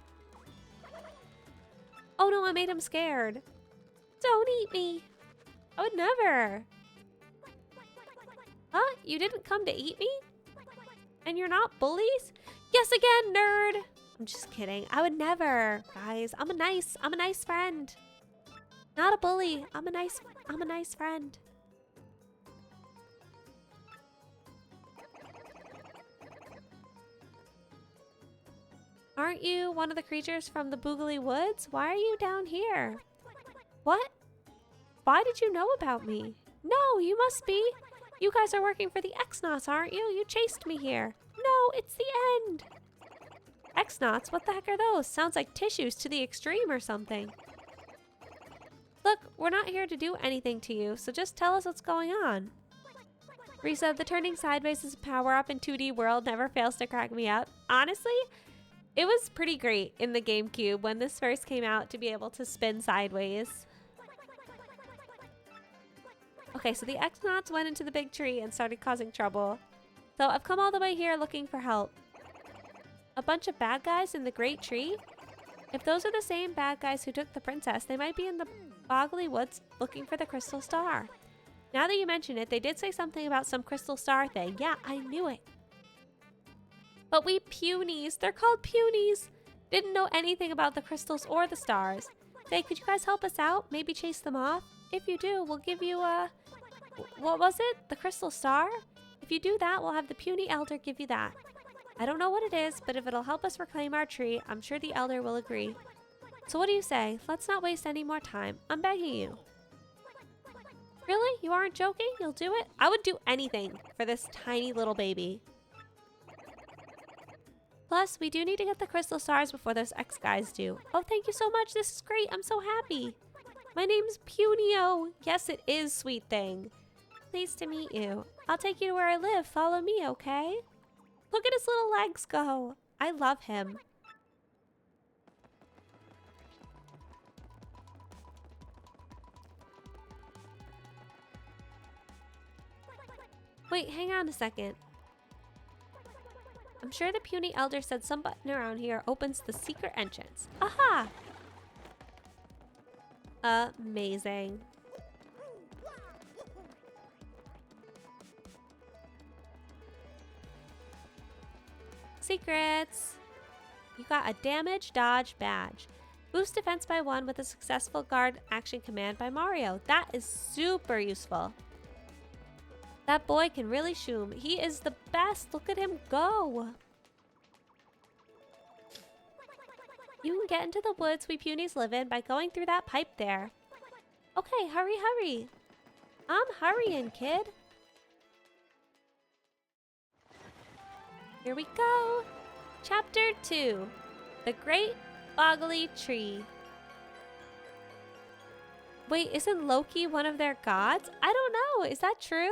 Oh no, I made him scared. Don't eat me. I would never. Huh? You didn't come to eat me? And you're not bullies? Yes again, nerd. I'm just kidding. I would never, guys. I'm a nice friend. Not a bully. I'm a nice friend. Aren't you one of the creatures from the Boogly Woods? Why are you down here? What? Why did you know about me? No, you must be. You guys are working for the X-Nauts, aren't you? You chased me here. No, it's the end. X-Nauts? What the heck are those? Sounds like tissues to the extreme or something. Look, we're not here to do anything to you, so just tell us what's going on. Risa, the turning sideways as a power-up in 2D world never fails to crack me up. Honestly, it was pretty great in the GameCube when this first came out to be able to spin sideways. Okay, so the X-Nauts went into the big tree and started causing trouble. So I've come all the way here looking for help. A bunch of bad guys in the Great Tree? If those are the same bad guys who took the princess, they might be in the Boggly Woods looking for the Crystal Star. Now that you mention it, they did say something about some Crystal Star thing. Yeah, I knew it. But we punies, they're called punies, didn't know anything about the crystals or the stars. Say, could you guys help us out? Maybe chase them off? If you do, we'll give you a... What was it? The Crystal Star? If you do that, we'll have the puny elder give you that. I don't know what it is, but if it'll help us reclaim our tree, I'm sure the elder will agree. So what do you say? Let's not waste any more time. I'm begging you. Really? You aren't joking? You'll do it? I would do anything for this tiny little baby. Plus, we do need to get the crystal stars before those X guys do. Oh, thank you so much. This is great. I'm so happy. My name's Punio. Yes, it is, sweet thing. Pleased to meet you. I'll take you to where I live. Follow me, okay? Look at his little legs go. I love him. Wait, hang on a second. I'm sure the puny elder said some button around here opens the secret entrance. Aha! Amazing. Secrets! You got a damage dodge badge. Boost defense by 1 with a successful guard action command by Mario. That is super useful. That boy can really shoom. He is the best. Look at him go. You can get into the woods we punies live in by going through that pipe there. Okay, hurry, hurry. I'm hurrying, kid. Here we go. Chapter 2. The Great Boggly Tree. Wait, isn't Loki one of their gods? I don't know. Is that true?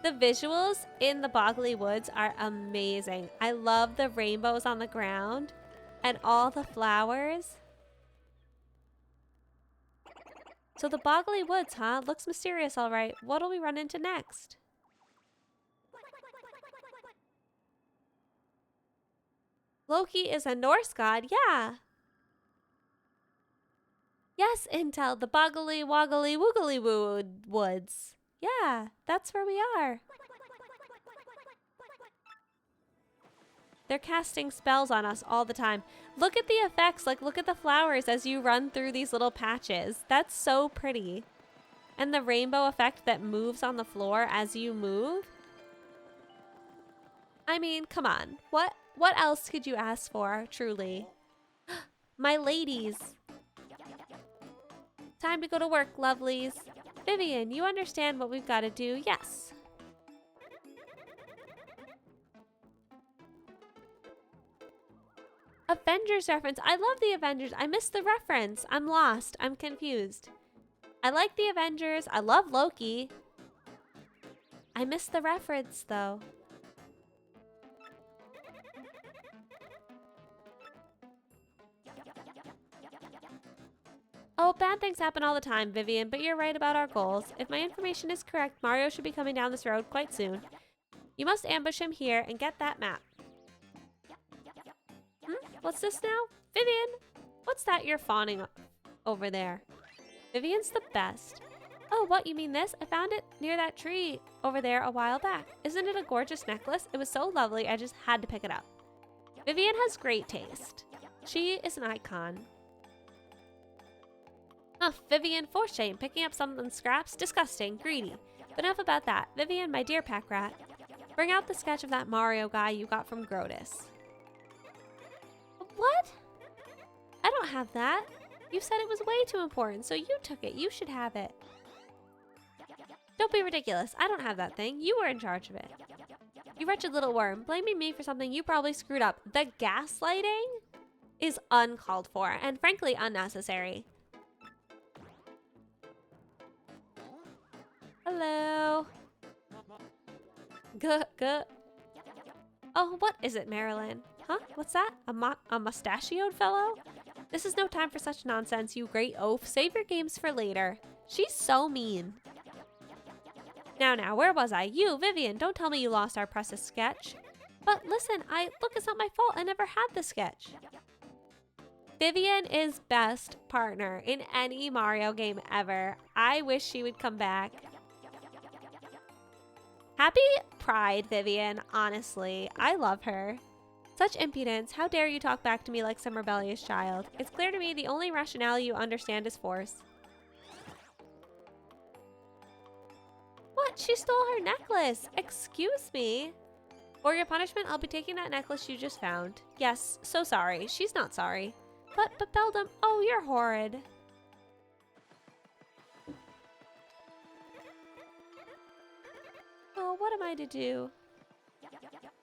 The visuals in the Boggly Woods are amazing. I love the rainbows on the ground and all the flowers. So the Boggly Woods, huh? Looks mysterious, all right. What'll we run into next? Loki is a Norse god, yeah. Yes, Intel, the Boggly Woggly Woogly Woods. Yeah, that's where we are. They're casting spells on us all the time. Look at the effects, like look at the flowers as you run through these little patches. That's so pretty. And the rainbow effect that moves on the floor as you move. I mean, come on. What else could you ask for, truly? My ladies. Time to go to work, lovelies. Vivian, you understand what we've got to do, yes. Avengers reference. I love the Avengers. I missed the reference. I'm lost. I'm confused. I like the Avengers. I love Loki. I missed the reference, though. Oh, bad things happen all the time, Vivian, but you're right about our goals. If my information is correct, Mario should be coming down this road quite soon. You must ambush him here and get that map. What's this now? Vivian! What's that you're fawning over there? Vivian's the best. Oh, what, you mean this? I found it near that tree over there a while back. Isn't it a gorgeous necklace? It was so lovely, I just had to pick it up. Vivian has great taste. She is an icon. Oh, Vivian, for shame. Picking up something scraps? Disgusting. Greedy. But enough about that. Vivian, my dear pack rat, bring out the sketch of that Mario guy you got from Grotus. What? I don't have that. You said it was way too important, so you took it. You should have it. Don't be ridiculous. I don't have that thing. You were in charge of it. You wretched little worm. Blaming me for something you probably screwed up. The gaslighting is uncalled for and frankly unnecessary. Hello. Good. Oh, what is it, Marilyn? Huh? What's that? A mustachioed fellow? This is no time for such nonsense, you great oaf. Save your games for later. She's so mean. Now, where was I? You, Vivian, don't tell me you lost our precious sketch. But listen, look, it's not my fault. I never had the sketch. Vivian is best partner in any Mario game ever. I wish she would come back. Happy Pride, Vivian, honestly. I love her. Such impudence. How dare you talk back to me like some rebellious child? It's clear to me the only rationale you understand is force. What? She stole her necklace. Excuse me. For your punishment, I'll be taking that necklace you just found. Yes, so sorry. She's not sorry. But Beldum, oh, you're horrid. Oh, what am I to do?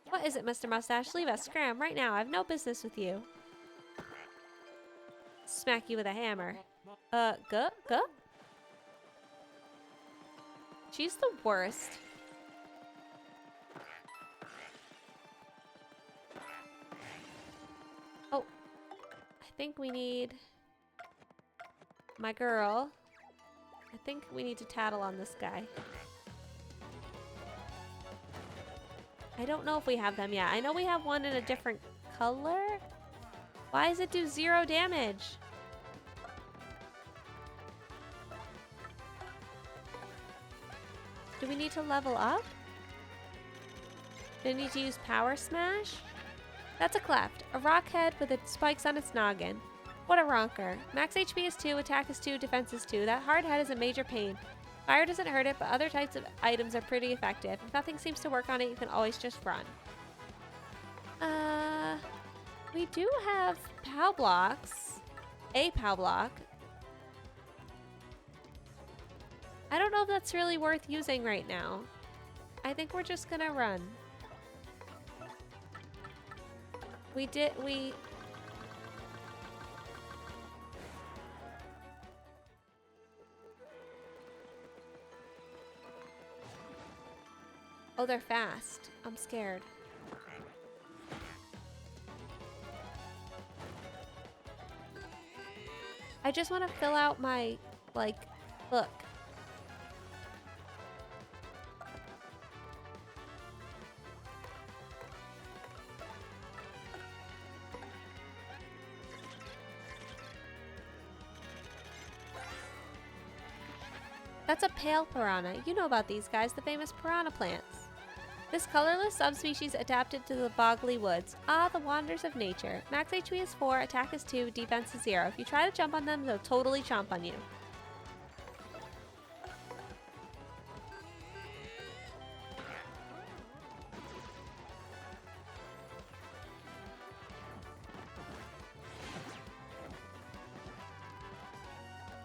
What is it, Mr. Mustache? Leave us, scram, right now. I have no business with you. Smack you with a hammer. Go? She's the worst. Oh, I think we need my girl. I think we need to tattle on this guy. I don't know if we have them yet. I know we have one in a different color. Why does it do 0 damage? Do we need to level up? Do we need to use Power Smash? That's a cleft. A rock head with its spikes on its noggin. What a ronker. Max HP is 2, attack is 2, defense is 2. That hard head is a major pain. Fire doesn't hurt it, but other types of items are pretty effective. If nothing seems to work on it, you can always just run. We do have POW blocks. A POW block. I don't know if that's really worth using right now. I think we're just gonna run. Oh, they're fast. I'm scared. I just want to fill out my, Look. That's a pale piranha. You know about these guys, the famous piranha plants. This colorless subspecies adapted to the boggly woods. Ah, the wonders of nature. Max HP is 4, attack is 2, defense is 0. If you try to jump on them, they'll totally chomp on you.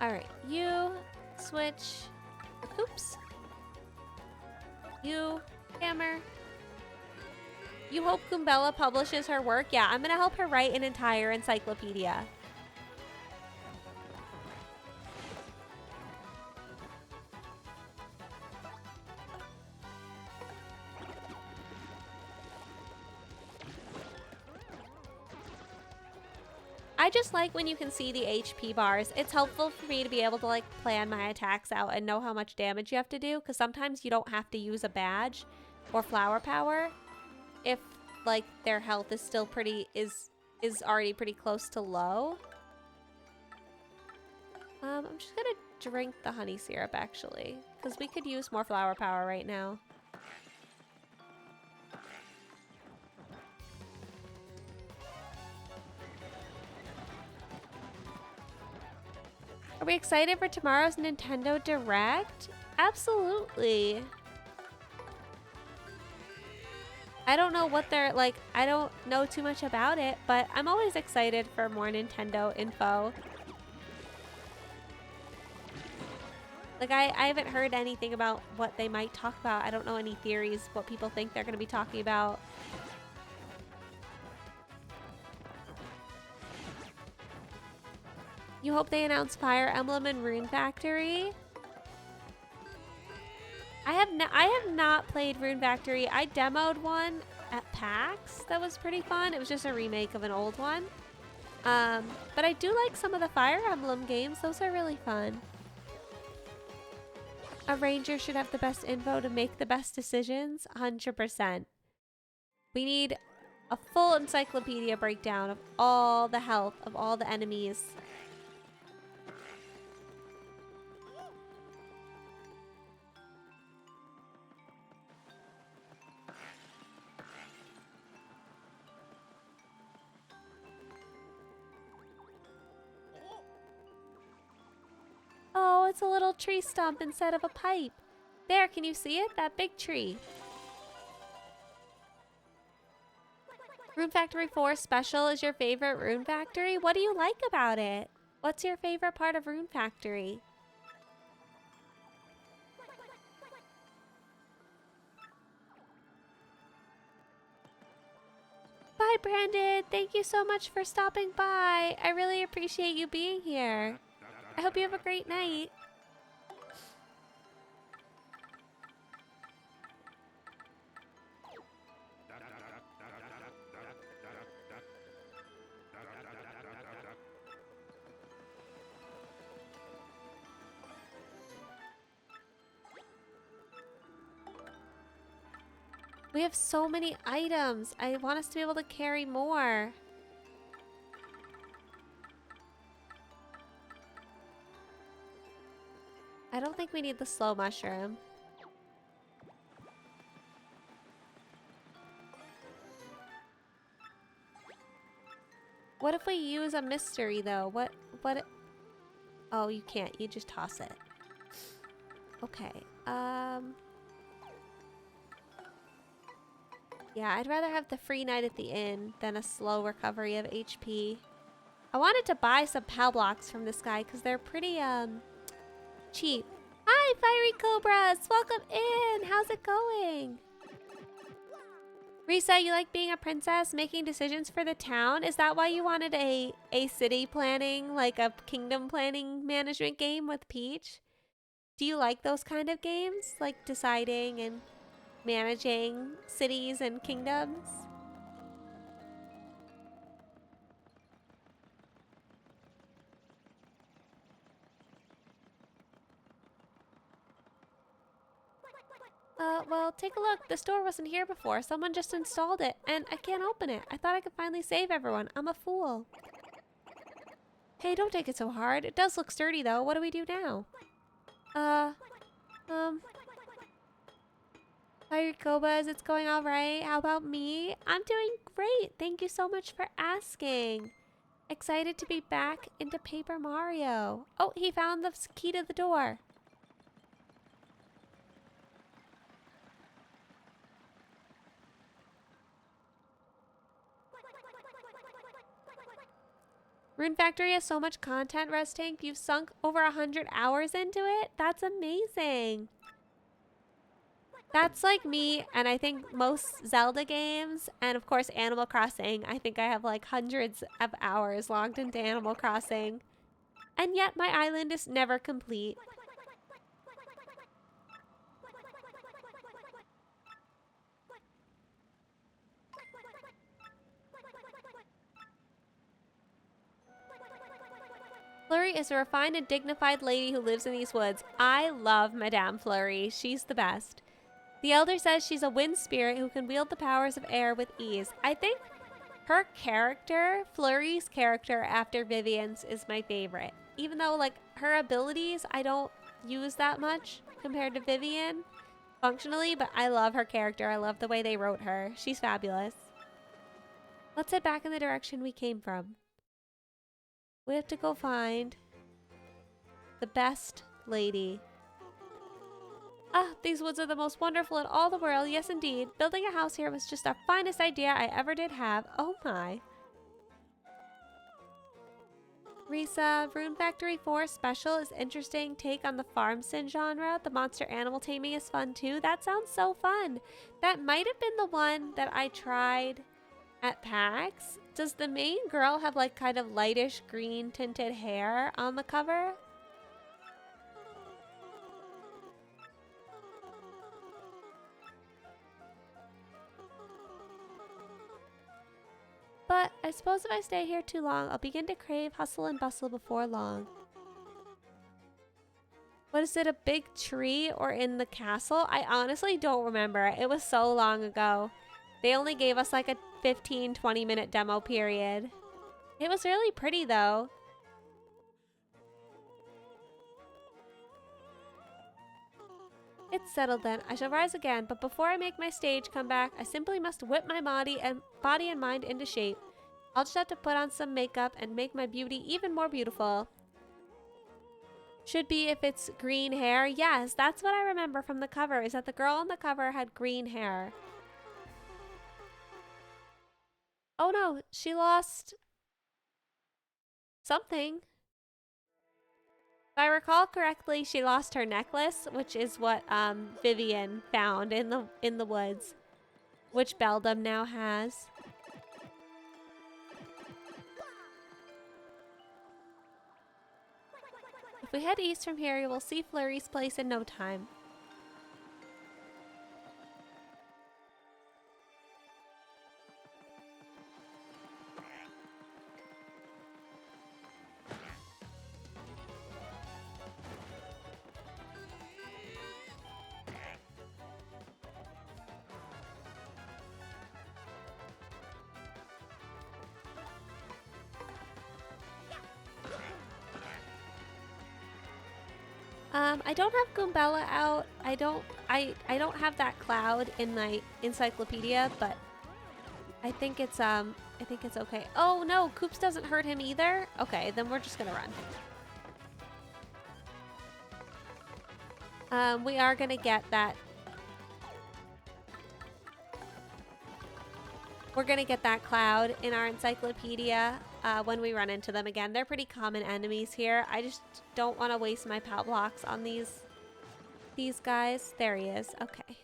Alright, you switch. Oops. You hammer. You hope Goombella publishes her work? Yeah, I'm gonna help her write an entire encyclopedia. I just like when you can see the HP bars. It's helpful for me to be able to like plan my attacks out and know how much damage you have to do, because sometimes you don't have to use a badge or flower power if like their health is still is already pretty close to low. I'm just gonna drink the honey syrup actually, because we could use more flower power right now. Are we excited for tomorrow's Nintendo Direct? Absolutely. I don't know what they're like, I don't know too much about it, but I'm always excited for more Nintendo info. Like I haven't heard anything about what they might talk about. I don't know any theories, what people think they're gonna be talking about. You hope they announce Fire Emblem and Rune Factory? I have not played Rune Factory. I demoed one at PAX that was pretty fun. It was just a remake of an old one. But I do like some of the Fire Emblem games. Those are really fun. A ranger should have the best info to make the best decisions. 100%. We need a full encyclopedia breakdown of all the health of all the enemies. Oh, it's a little tree stump instead of a pipe. There, can you see it? That big tree. Rune Factory 4 Special is your favorite Rune Factory? What do you like about it? What's your favorite part of Rune Factory? Bye, Brandon. Thank you so much for stopping by. I really appreciate you being here. I hope you have a great night. We have so many items. I want us to be able to carry more. I don't think we need the slow mushroom. What if we use a mystery though? What? Oh, you can't. You just toss it. Okay. Yeah, I'd rather have the free night at the inn than a slow recovery of HP. I wanted to buy some PAL blocks from this guy because they're pretty, cheap. Hi, Fiery Cobras! Welcome in! How's it going? Risa, you like being a princess, making decisions for the town? Is that why you wanted a city planning, like a kingdom planning management game with Peach? Do you like those kind of games? Like deciding and managing cities and kingdoms? Well, take a look. This door wasn't here before. Someone just installed it, and I can't open it. I thought I could finally save everyone. I'm a fool. Hey, don't take it so hard. It does look sturdy, though. What do we do now? Hi, Kobas. It's going all right. How about me? I'm doing great. Thank you so much for asking. Excited to be back into Paper Mario. Oh, he found the key to the door. Rune Factory has so much content, Rest Tank. You've sunk over 100 hours into it. That's amazing. That's like me, and I think most Zelda games, and of course Animal Crossing. I think I have like hundreds of hours logged into Animal Crossing. And yet my island is never complete. Flurry is a refined and dignified lady who lives in these woods. I love Madame Flurry. She's the best. The elder says she's a wind spirit who can wield the powers of air with ease. I think her character, Flurry's character after Vivian's, is my favorite. Even though, like, her abilities I don't use that much compared to Vivian functionally, but I love her character. I love the way they wrote her. She's fabulous. Let's head back in the direction we came from. We have to go find the best lady. Ah, these woods are the most wonderful in all the world. Yes, indeed. Building a house here was just the finest idea I ever did have. Oh my. Risa, Rune Factory 4 Special is interesting take on the farm sim genre. The monster animal taming is fun too. That sounds so fun. That might have been the one that I tried at PAX. Does the main girl have like kind of lightish green tinted hair on the cover? But I suppose if I stay here too long, I'll begin to crave hustle and bustle before long. What is it, a big tree or in the castle? I honestly don't remember. It was so long ago. They only gave us like a 15-20 minute demo period. It was really pretty though. It's settled then. I shall rise again, but before I make my stage come back, I simply must whip my body and mind into shape. I'll just have to put on some makeup and make my beauty even more beautiful. Should be if it's green hair. Yes, that's what I remember from the cover, is that the girl on the cover had green hair. Oh no, she lost something. If I recall correctly, she lost her necklace, which is what Vivian found in the woods, which Beldum now has. If we head east from here, we'll see Flurry's place in no time. I don't have Goombella out. I don't have that cloud in my encyclopedia, but I think it's okay. Oh no, Koops doesn't hurt him either. Okay, then we're just gonna run. We are gonna get that. We're gonna get that cloud in our encyclopedia when we run into them again. They're pretty common enemies here. I just don't want to waste my POW blocks on these guys. There he is. Okay.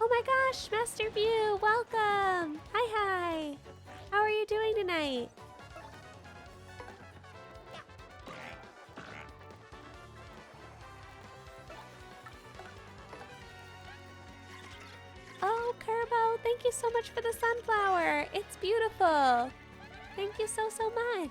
Oh my gosh, Master View, welcome! Hi. How are you doing tonight? Oh, Kerbo, thank you so much for the sunflower. It's beautiful. Thank you so much.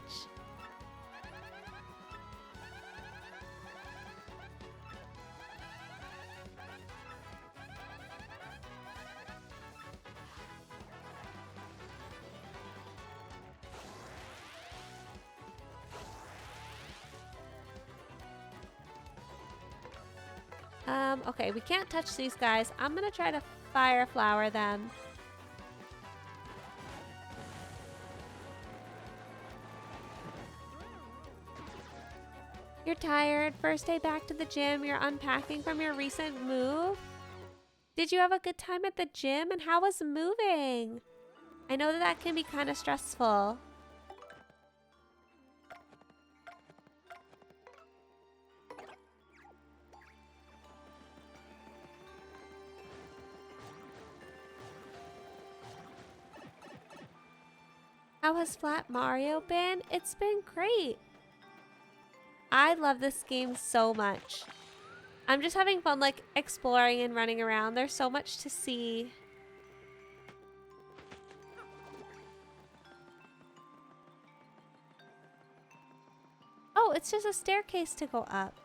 Okay, we can't touch these guys. I'm gonna try to fire flower them. You're tired. First day back to the gym. You're unpacking from your recent move. Did you have a good time at the gym? And how was moving? I know that can be kind of stressful. How has Flat Mario been? It's been great. I love this game so much. I'm just having fun like exploring and running around. There's so much to see. Oh, it's just a staircase to go up.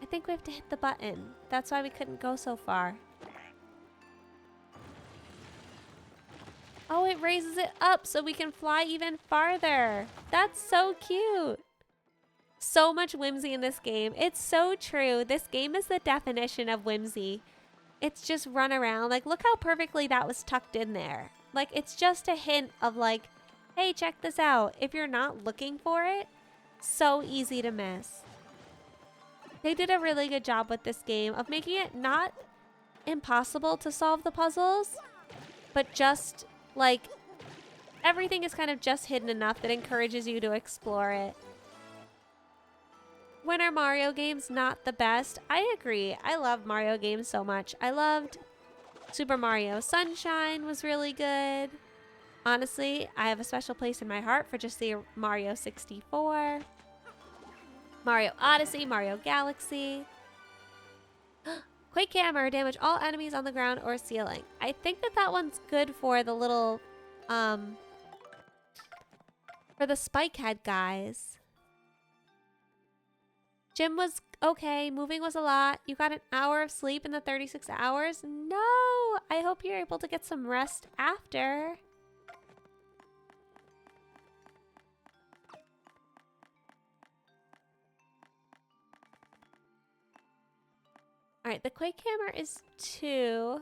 I think we have to hit the button. That's why we couldn't go so far. Oh, it raises it up so we can fly even farther. That's so cute. So much whimsy in this game. It's so true. This game is the definition of whimsy. It's just run around. Like, look how perfectly that was tucked in there. Like, it's just a hint of like, hey, check this out. If you're not looking for it, so easy to miss. They did a really good job with this game of making it not impossible to solve the puzzles, but just like everything is kind of just hidden enough that encourages you to explore it. When are Mario games not the best? I agree. I love Mario games so much. I loved Super Mario Sunshine was really good. Honestly, I have a special place in my heart for just the Mario 64. Mario Odyssey, Mario Galaxy. Quake Hammer, damage all enemies on the ground or ceiling. I think that one's good for the little, for the spike head guys. Gym was okay, moving was a lot. You got an hour of sleep in the 36 hours? No! I hope you're able to get some rest after. Alright, the Quake Hammer is 2.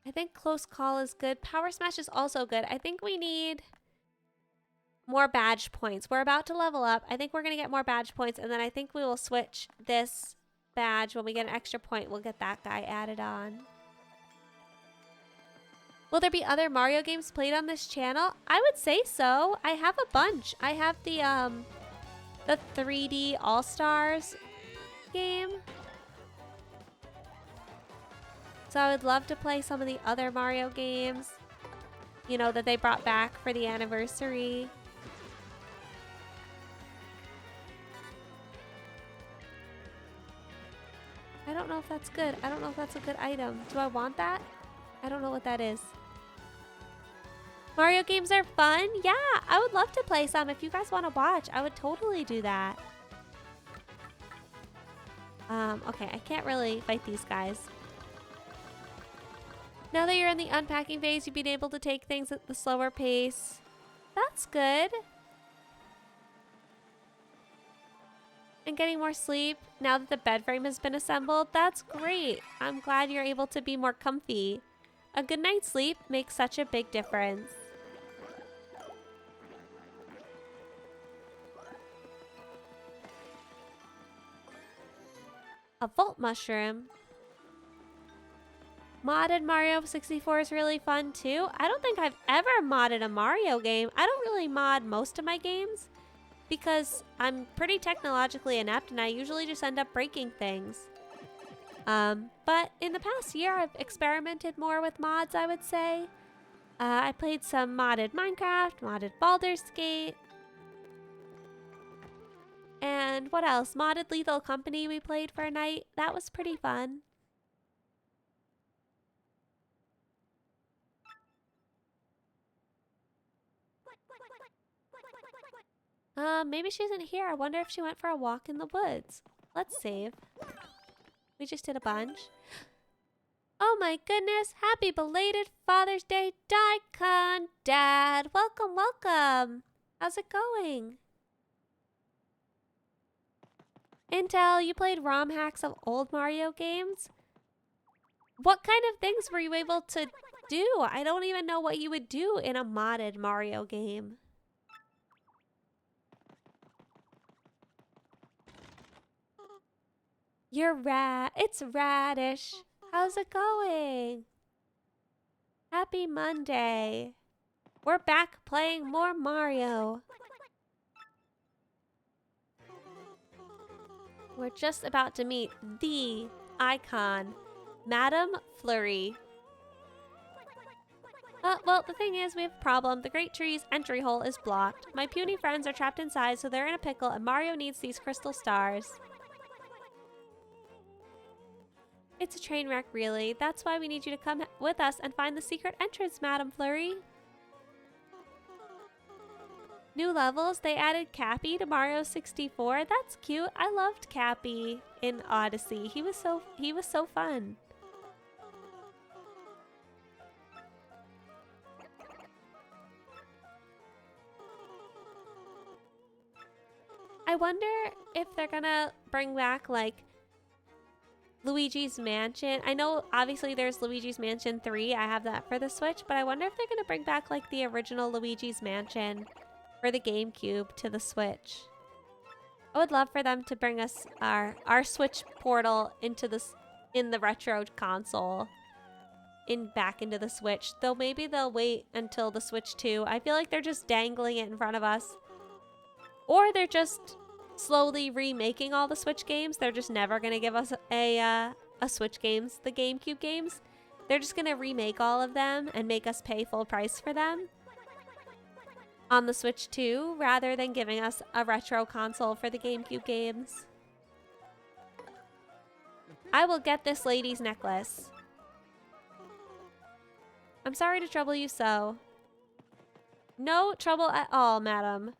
I think Close Call is good. Power Smash is also good. I think we need more badge points. We're about to level up. I think we're going to get more badge points, and then I think we will switch this badge. When we get an extra point, we'll get that guy added on. Will there be other Mario games played on this channel? I would say so. I have a bunch. I have the 3D All-Stars game. So I would love to play some of the other Mario games, you know, that they brought back for the anniversary. I don't know if that's good. I don't know if that's a good item. Do I want that? I don't know what that is. Mario games are fun. Yeah, I would love to play some. If you guys want to watch, I would totally do that. Okay, I can't really fight these guys. Now that you're in the unpacking phase, you've been able to take things at the slower pace. That's good. And getting more sleep now that the bed frame has been assembled. That's great. I'm glad you're able to be more comfy. A good night's sleep makes such a big difference. A Volt Mushroom. Modded Mario 64 is really fun too. I don't think I've ever modded a Mario game. I don't really mod most of my games because I'm pretty technologically inept and I usually just end up breaking things. But in the past year, I've experimented more with mods, I would say. I played some modded Minecraft, modded Baldur's Gate. And what else? Modded Lethal Company we played for a night. That was pretty fun. Maybe she isn't here. I wonder if she went for a walk in the woods. Let's save. We just did a bunch. Oh my goodness. Happy belated Father's Day, Daikon Dad. Welcome, welcome. How's it going? Intel, you played ROM hacks of old Mario games? What kind of things were you able to do? I don't even know what you would do in a modded Mario game. It's Radish. How's it going? Happy Monday. We're back playing more Mario. We're just about to meet the icon, Madame Flurry. Well, the thing is, we have a problem. The Great Tree's entry hole is blocked. My puny friends are trapped inside, so they're in a pickle, and Mario needs these crystal stars. It's a train wreck, really. That's why we need you to come with us and find the secret entrance, Madame Flurry. New levels, they added Cappy to Mario 64. That's cute. I loved Cappy in Odyssey. He was so fun. I wonder if they're gonna bring back like Luigi's Mansion. I know obviously there's Luigi's Mansion 3. I have that for the Switch, but I wonder if they're gonna bring back like the original Luigi's Mansion for the GameCube to the Switch. I would love for them to bring us our Switch portal into in the retro console back into the Switch. Though maybe they'll wait until the Switch 2. I feel like they're just dangling it in front of us. Or they're just slowly remaking all the Switch games. They're just never gonna give us a Switch games, the GameCube games. They're just gonna remake all of them and make us pay full price for them on the Switch 2, rather than giving us a retro console for the GameCube games. I will get this lady's necklace. I'm sorry to trouble you so. No trouble at all, madam.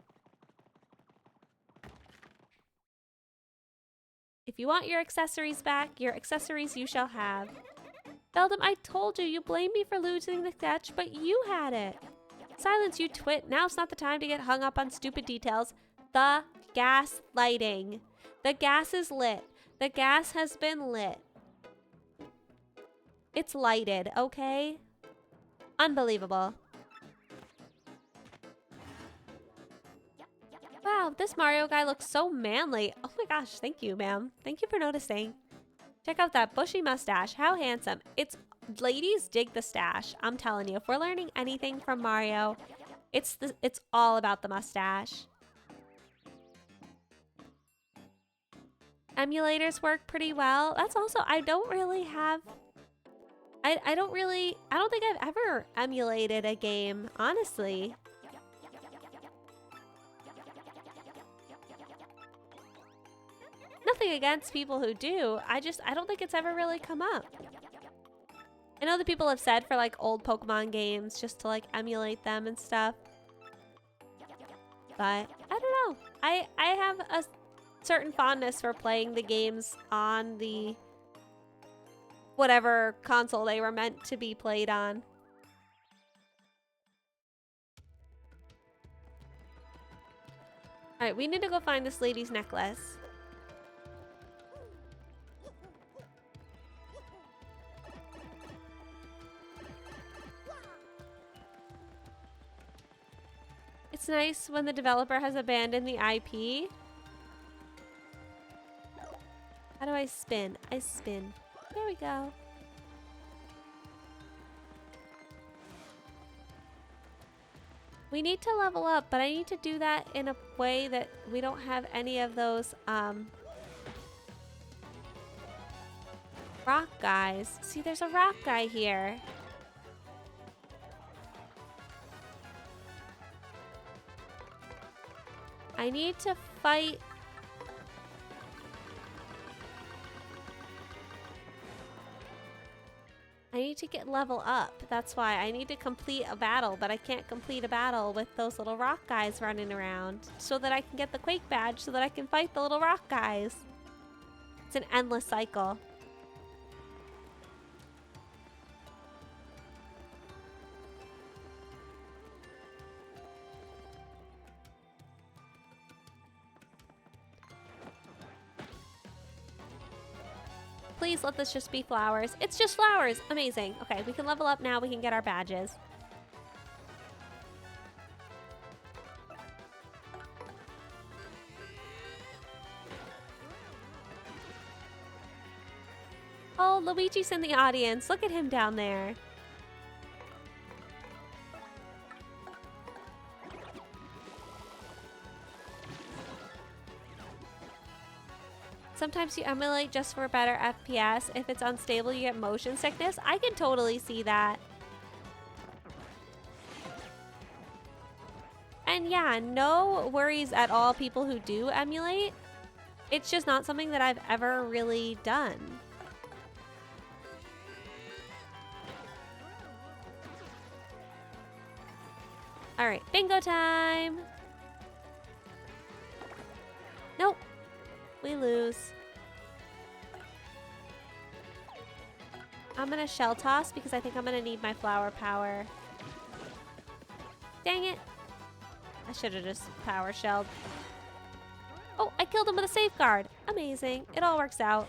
If you want your accessories back, your accessories you shall have. Beldam, I told you, you blamed me for losing the sketch, but you had it. Silence, you twit. Now's not the time to get hung up on stupid details. The gas lighting. The gas is lit. The gas has been lit. It's lighted, okay? Unbelievable. Wow, this Mario guy looks so manly. Oh my gosh, thank you, ma'am. Thank you for noticing. Check out that bushy mustache. How handsome. Ladies dig the stash. I'm telling you, if we're learning anything from Mario, it's all about the mustache. Emulators work pretty well. That's also, I don't think I've ever emulated a game, honestly. Nothing against people who do. I don't think it's ever really come up. I know that people have said for like old Pokemon games just to like emulate them and stuff. But I don't know. I have a certain fondness for playing the games on the whatever console they were meant to be played on. Alright, we need to go find this lady's necklace. It's nice when the developer has abandoned the IP. How do I spin? I spin. There we go. We need to level up, but I need to do that in a way that we don't have any of those rock guys. See, there's a rock guy here. I need to fight. I need to get level up. That's why I need to complete a battle, but I can't complete a battle with those little rock guys running around so that I can get the Quake badge so that I can fight the little rock guys. It's an endless cycle. Please let this just be flowers. It's just flowers. Amazing. Okay, we can level up now. We can get our badges. Oh, Luigi's in the audience. Look at him down there. Sometimes you emulate just for better FPS. If it's unstable, you get motion sickness. I can totally see that. And yeah, no worries at all, people who do emulate. It's just not something that I've ever really done. All right, bingo time. Nope, we lose. I'm gonna shell toss because I think I'm gonna need my flower power. Dang it. I should have just power shelled. Oh, I killed him with a safeguard. Amazing. It all works out.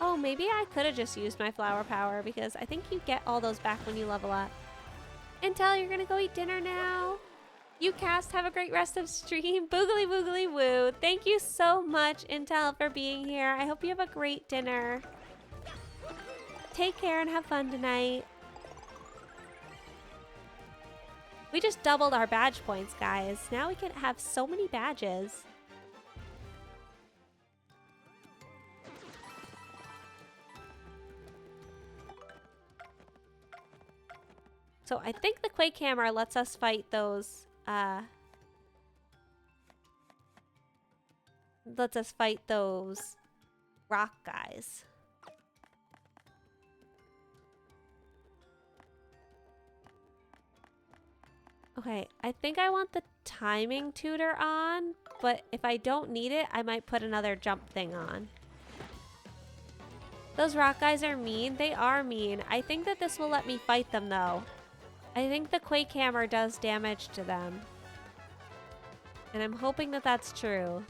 Oh, maybe I could have just used my flower power because I think you get all those back when you level up. Intel, you're gonna go eat dinner now. You cast, have a great rest of stream. Boogly boogly woo. Thank you so much, Intel, for being here. I hope you have a great dinner. Take care and have fun tonight. We just doubled our badge points, guys. Now we can have so many badges. So I think the Quake Hammer lets us fight those, rock guys. Okay, I think I want the timing tutor on, but if I don't need it, I might put another jump thing on. Those rock guys are mean. They are mean. I think that this will let me fight them, though. I think the Quake Hammer does damage to them. And I'm hoping that that's true.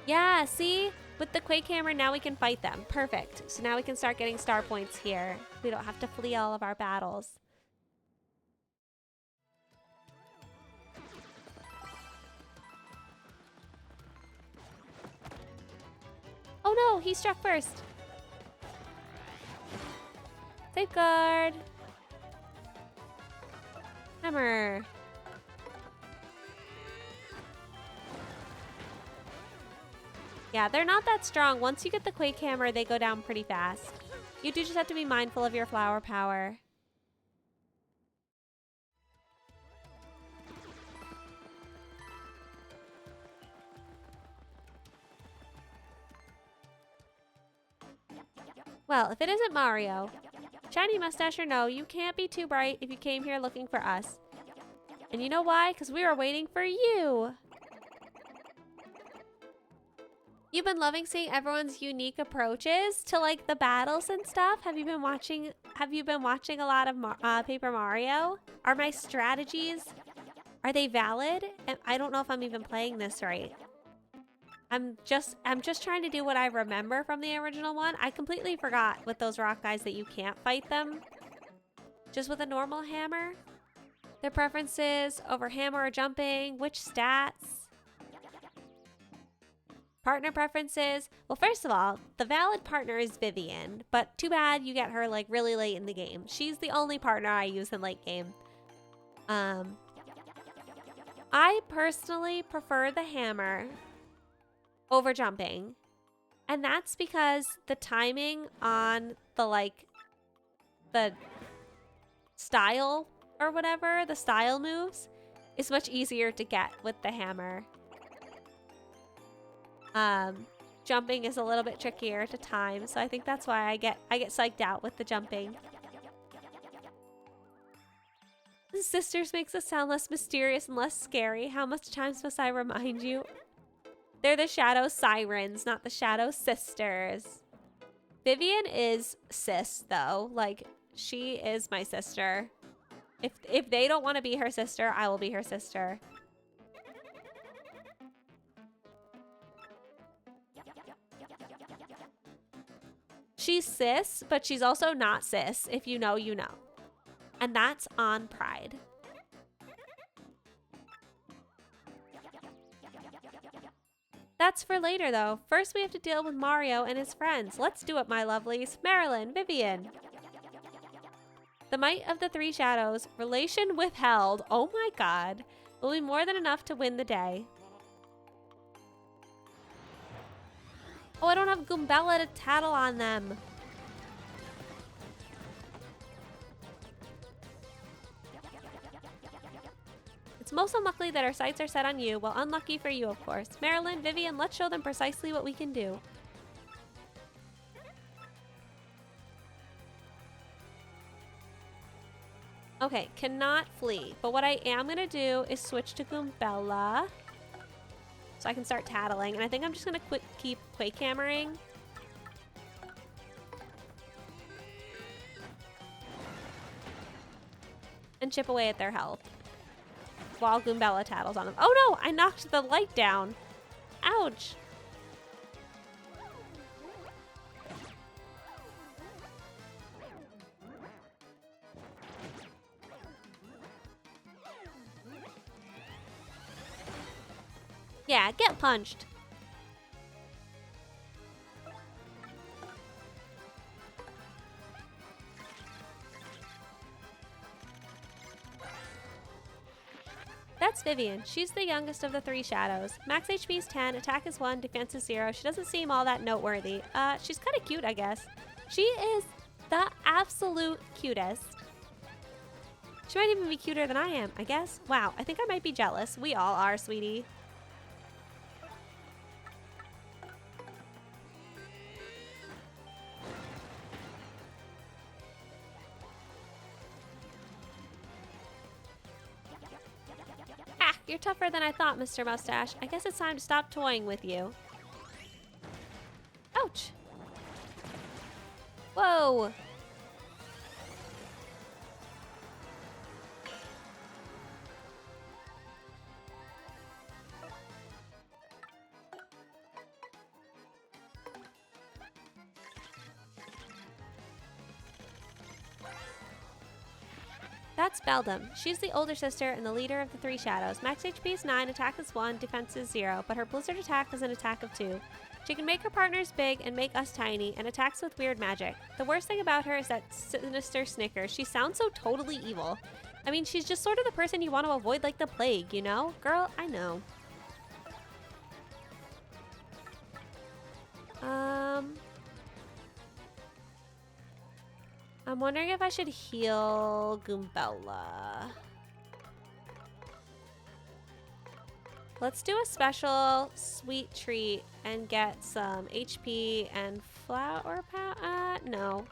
Yeah, see? With the Quake Hammer, now we can fight them. Perfect. So now we can start getting star points here. We don't have to flee all of our battles. Oh no, he struck first. Safeguard. Hammer. Yeah, they're not that strong. Once you get the Quake Hammer, they go down pretty fast. You do just have to be mindful of your flower power. Well, if it isn't Mario, shiny mustache or no, you can't be too bright if you came here looking for us. And you know why? Because we were waiting for you. You've been loving seeing everyone's unique approaches to like the battles and stuff. Have you been watching a lot of Paper Mario? Are my strategies, are they valid? And I don't know if I'm even playing this right. I'm just trying to do what I remember from the original one. I completely forgot with those rock guys that you can't fight them just with a normal hammer. Their preferences over hammer or jumping, which stats? Partner preferences. Well, first of all, the valid partner is Vivian, but too bad you get her like really late in the game. She's the only partner I use in late game. I personally prefer the hammer over jumping, and that's because the timing on the style or whatever, the style moves, is much easier to get with the hammer. Jumping is a little bit trickier to time, so I think that's why I get psyched out with the jumping. Sisters makes it sound less mysterious and less scary. How much times must I remind you? They're the Shadow Sirens, not the Shadow Sisters. Vivian is sis, though. Like, she is my sister. If they don't want to be her sister, I will be her sister. She's sis, but she's also not sis. If you know, you know. And that's on Pride. That's for later, though. First, we have to deal with Mario and his friends. Let's do it, my lovelies. Marilyn, Vivian. The might of the three shadows. Relation withheld. Oh my god. Will be more than enough to win the day. Oh, I don't have Goombella to tattle on them. It's most unlucky that our sights are set on you. Well, unlucky for you, of course. Marilyn, Vivian, let's show them precisely what we can do. Okay, cannot flee. But what I am going to do is switch to Goombella. So I can start tattling. And I think I'm just going to keep Quake Hammering. And chip away at their health. While Goombella tattles on them. Oh no! I knocked the light down. Ouch. Yeah, get punched. That's Vivian. She's the youngest of the three shadows. Max HP is 10, attack is 1, defense is 0. She doesn't seem all that noteworthy. She's kind of cute, I guess. She is the absolute cutest. She might even be cuter than I am, I guess. Wow, I think I might be jealous. We all are, sweetie. You're tougher than I thought, Mr. Mustache. I guess it's time to stop toying with you. Ouch. Whoa. That's Beldam. She's the older sister and the leader of the three shadows. Max HP is 9, attack is 1, defense is 0, but her blizzard attack is an attack of 2. She can make her partners big and make us tiny, and attacks with weird magic. The worst thing about her is that sinister snicker. She sounds so totally evil. I mean, she's just sort of the person you want to avoid like the plague, you know? Girl, I know. I'm wondering if I should heal Goombella. Let's do a special sweet treat and get some HP and flower power. No.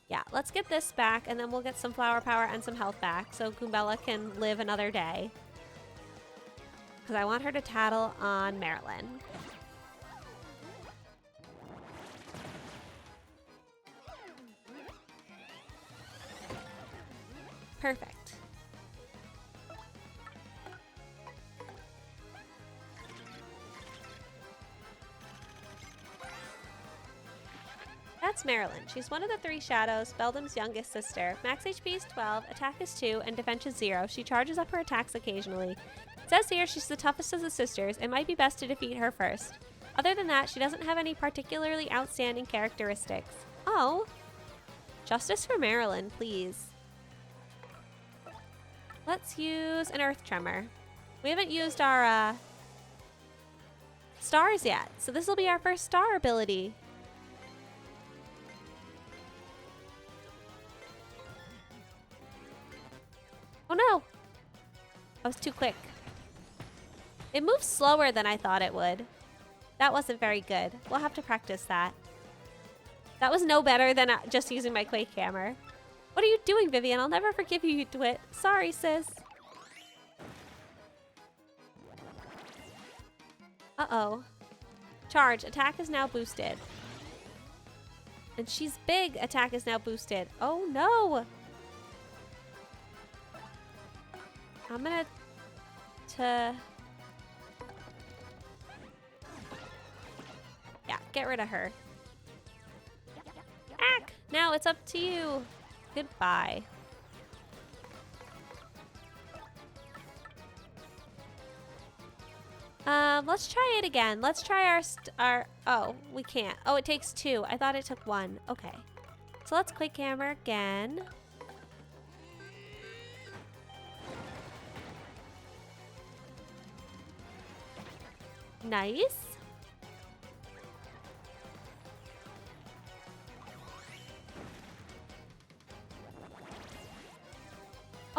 Yeah, let's get this back and then we'll get some flower power and some health back so Goombella can live another day. Because I want her to tattle on Marilyn. Perfect. That's Marilyn. She's one of the three shadows, Beldam's youngest sister. Max HP is 12, attack is 2, and defense is 0. She charges up her attacks occasionally. It says here she's the toughest of the sisters. It might be best to defeat her first. Other than that, she doesn't have any particularly outstanding characteristics. Oh. Justice for Marilyn, please. Let's use an Earth Tremor. We haven't used our stars yet, so this will be our first star ability. Oh no! I was too quick. It moves slower than I thought it would. That wasn't very good. We'll have to practice that. That was no better than just using my Quake Hammer. What are you doing, Vivian? I'll never forgive you, you twit. Sorry, sis. Uh-oh. Charge. Attack is now boosted. And she's big. Attack is now boosted. Oh, no. I'm gonna... Yeah, get rid of her. Ack! Now it's up to you. Goodbye. Let's try it again. Let's try our oh, we can't. Oh, it takes 2. I thought it took 1. Okay. So let's quick hammer again. Nice.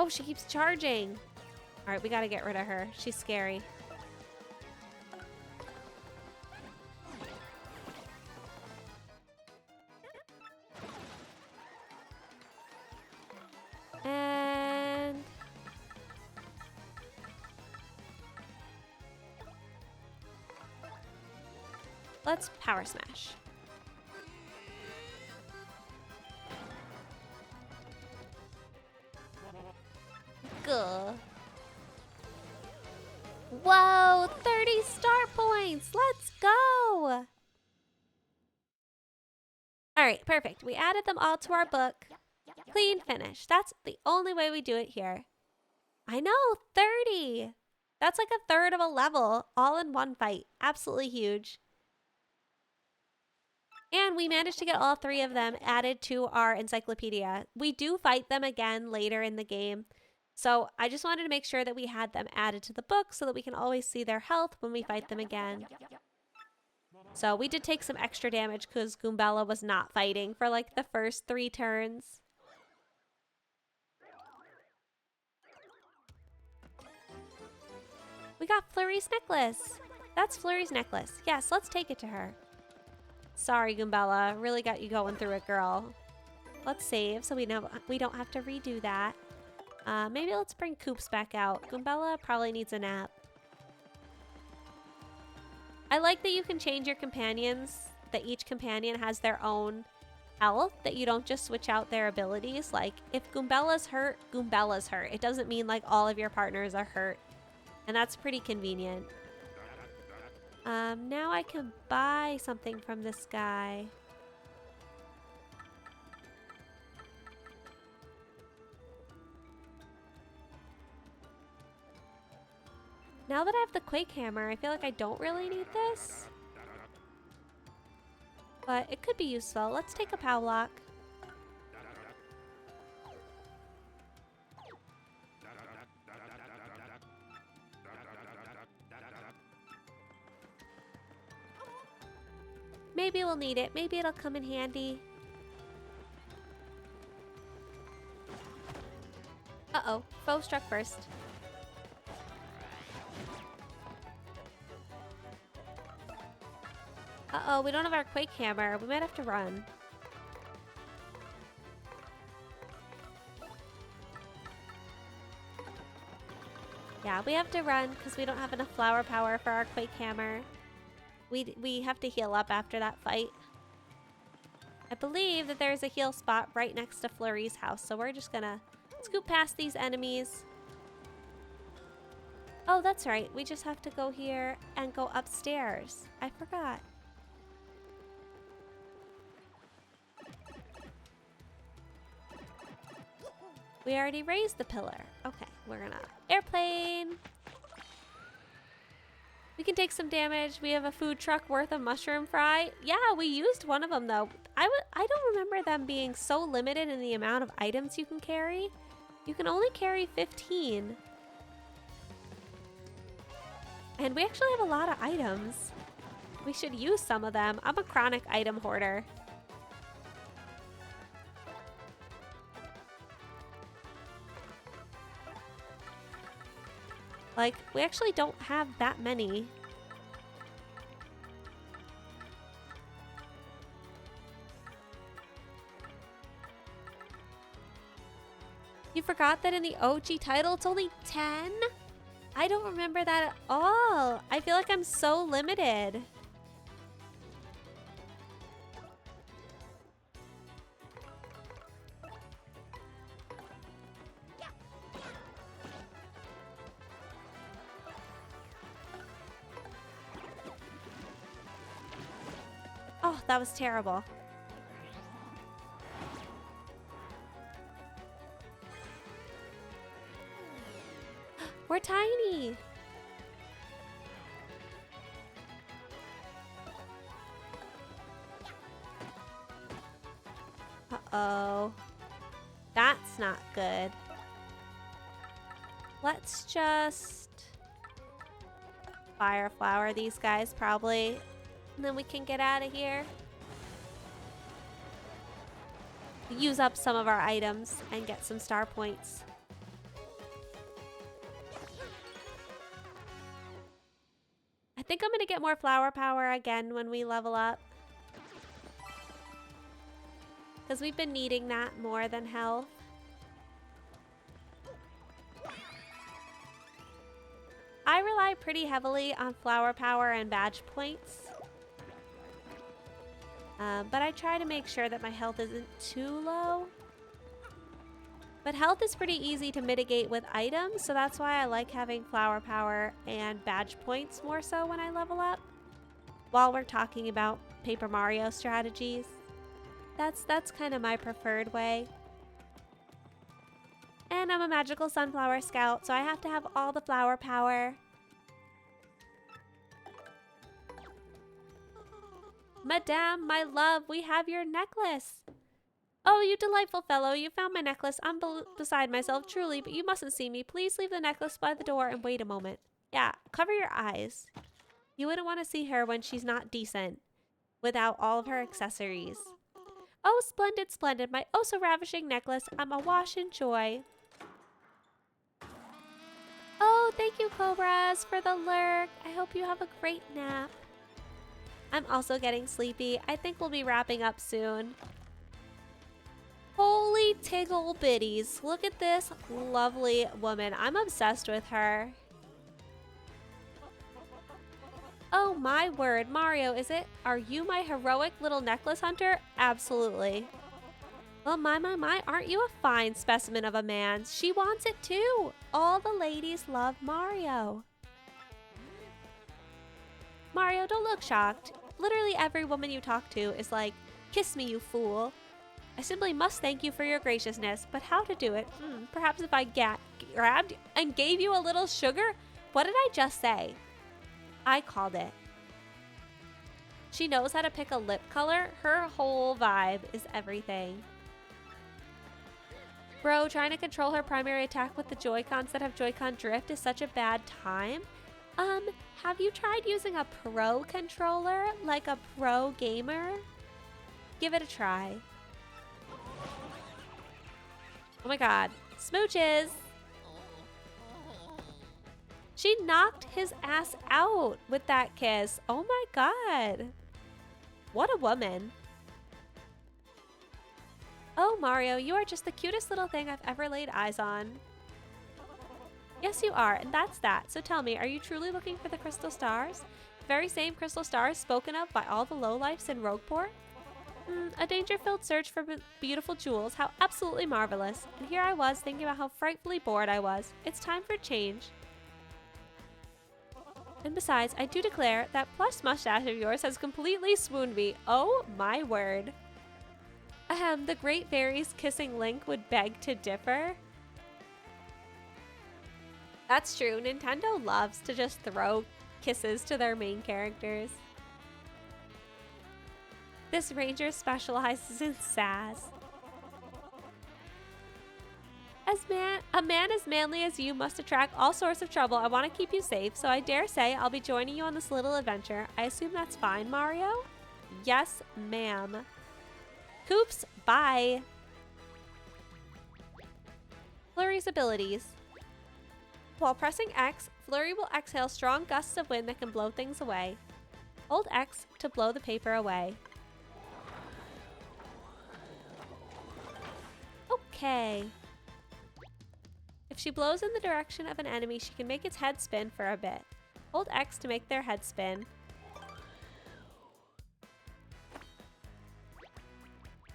Oh, she keeps charging. All right, we gotta get rid of her. She's scary. And let's power smash. Gah. Whoa, 30 star points. Let's go. All right, perfect. We added them all to our book. Clean finish. That's the only way we do it here. I know, 30. That's like a third of a level all in one fight. Absolutely huge. And we managed to get all 3 of them added to our encyclopedia. We do fight them again later in the game. So I just wanted to make sure that we had them added to the book so that we can always see their health when we fight them again. So we did take some extra damage because Goombella was not fighting for like the first 3 turns. We got Flurry's necklace. That's Flurry's necklace. Yes, let's take it to her. Sorry, Goombella. Really got you going through it, girl. Let's save so we know we don't have to redo that. Maybe let's bring Koops back out. Goombella probably needs a nap. I like that you can change your companions, that each companion has their own health, that you don't just switch out their abilities. Like, if Goombella's hurt, Goombella's hurt. It doesn't mean like all of your partners are hurt. And that's pretty convenient. Now I can buy something from this guy. Now that I have the Quake Hammer, I feel like I don't really need this. But it could be useful. Let's take a POW lock. Maybe we'll need it. Maybe it'll come in handy. Uh-oh. Foe struck first. Uh-oh, we don't have our Quake Hammer. We might have to run. Yeah, we have to run because we don't have enough flower power for our Quake Hammer. We have to heal up after that fight. I believe that there's a heal spot right next to Flurry's house, so we're just gonna scoop past these enemies. Oh, that's right. We just have to go here and go upstairs. I forgot. We already raised the pillar. Okay, we're gonna airplane. We can take some damage. We have a food truck worth of mushroom fry. Yeah, we used one of them though. I don't remember them being so limited in the amount of items you can carry. You can only carry 15. And we actually have a lot of items. We should use some of them. I'm a chronic item hoarder. Like, we actually don't have that many. You forgot that in the OG title it's only 10? I don't remember that at all. I feel like I'm so limited. Oh, that was terrible. We're tiny. Uh-oh. That's not good. Let's just fire flower these guys probably. And then we can get out of here. Use up some of our items and get some star points. I think I'm going to get more flower power again when we level up. Because we've been needing that more than health. I rely pretty heavily on flower power and badge points. But I try to make sure that my health isn't too low. But health is pretty easy to mitigate with items, so that's why I like having flower power and badge points more so when I level up. While we're talking about Paper Mario strategies, that's kind of my preferred way. And I'm a magical sunflower scout, so I have to have all the flower power. Madame, my love, we have your necklace. Oh, you delightful fellow, you found my necklace. I'm beside myself, truly, but you mustn't see me. Please leave the necklace by the door and wait a moment. Yeah, cover your eyes. You wouldn't want to see her when she's not decent, without all of her accessories. Oh, splendid, splendid, my oh so ravishing necklace. I'm awash in joy. Oh, thank you, Cobras, for the lurk. I hope you have a great nap. I'm also getting sleepy. I think we'll be wrapping up soon. Holy tiggle bitties. Look at this lovely woman. I'm obsessed with her. Oh my word, Mario, is it? Are you my heroic little necklace hunter? Absolutely. Well, my, aren't you a fine specimen of a man? She wants it too. All the ladies love Mario. Mario, don't look shocked. Literally every woman you talk to is like, kiss me, you fool. I simply must thank you for your graciousness, but how to do it? Perhaps if I grabbed and gave you a little sugar? What did I just say? I called it. She knows how to pick a lip color. Her whole vibe is everything. Bro, trying to control her primary attack with the Joy-Cons that have Joy-Con drift is such a bad time. Have you tried using a pro controller, like a pro gamer? Give it a try. Oh my god. Smooches! She knocked his ass out with that kiss. Oh my god. What a woman. Oh, Mario, you are just the cutest little thing I've ever laid eyes on. Yes, you are, and that's that. So tell me, are you truly looking for the crystal stars? The very same crystal stars spoken of by all the lowlifes in Rogueport? A danger-filled search for beautiful jewels. How absolutely marvelous. And here I was thinking about how frightfully bored I was. It's time for a change. And besides, I do declare that plush mustache of yours has completely swooned me. Oh my word. Ahem, the great fairies kissing Link would beg to differ. That's true. Nintendo loves to just throw kisses to their main characters. This ranger specializes in sass. A man as manly as you must attract all sorts of trouble. I want to keep you safe, so I dare say I'll be joining you on this little adventure. I assume that's fine, Mario? Yes, ma'am. Coops, bye. Flurry's abilities. While pressing X, Flurry will exhale strong gusts of wind that can blow things away. Hold X to blow the paper away. Okay. If she blows in the direction of an enemy, she can make its head spin for a bit. Hold X to make their head spin.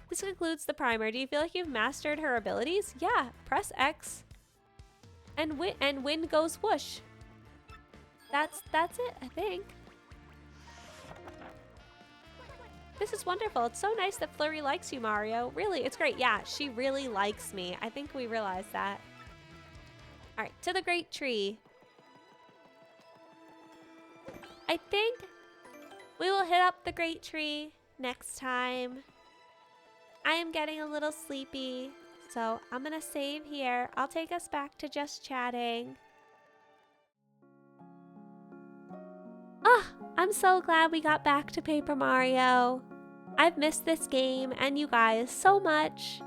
This concludes the primer. Do you feel like you've mastered her abilities? Yeah, press X and wind goes whoosh. That's it, I think. This is wonderful. It's so nice that Flurry likes you, Mario. Really, it's great. Yeah, she really likes me. I think we realized that. All right, to the great tree. I think we will hit up the great tree next time. I am getting a little sleepy, so I'm gonna save here. I'll take us back to just chatting. Oh, I'm so glad we got back to Paper Mario. I've missed this game and you guys so much.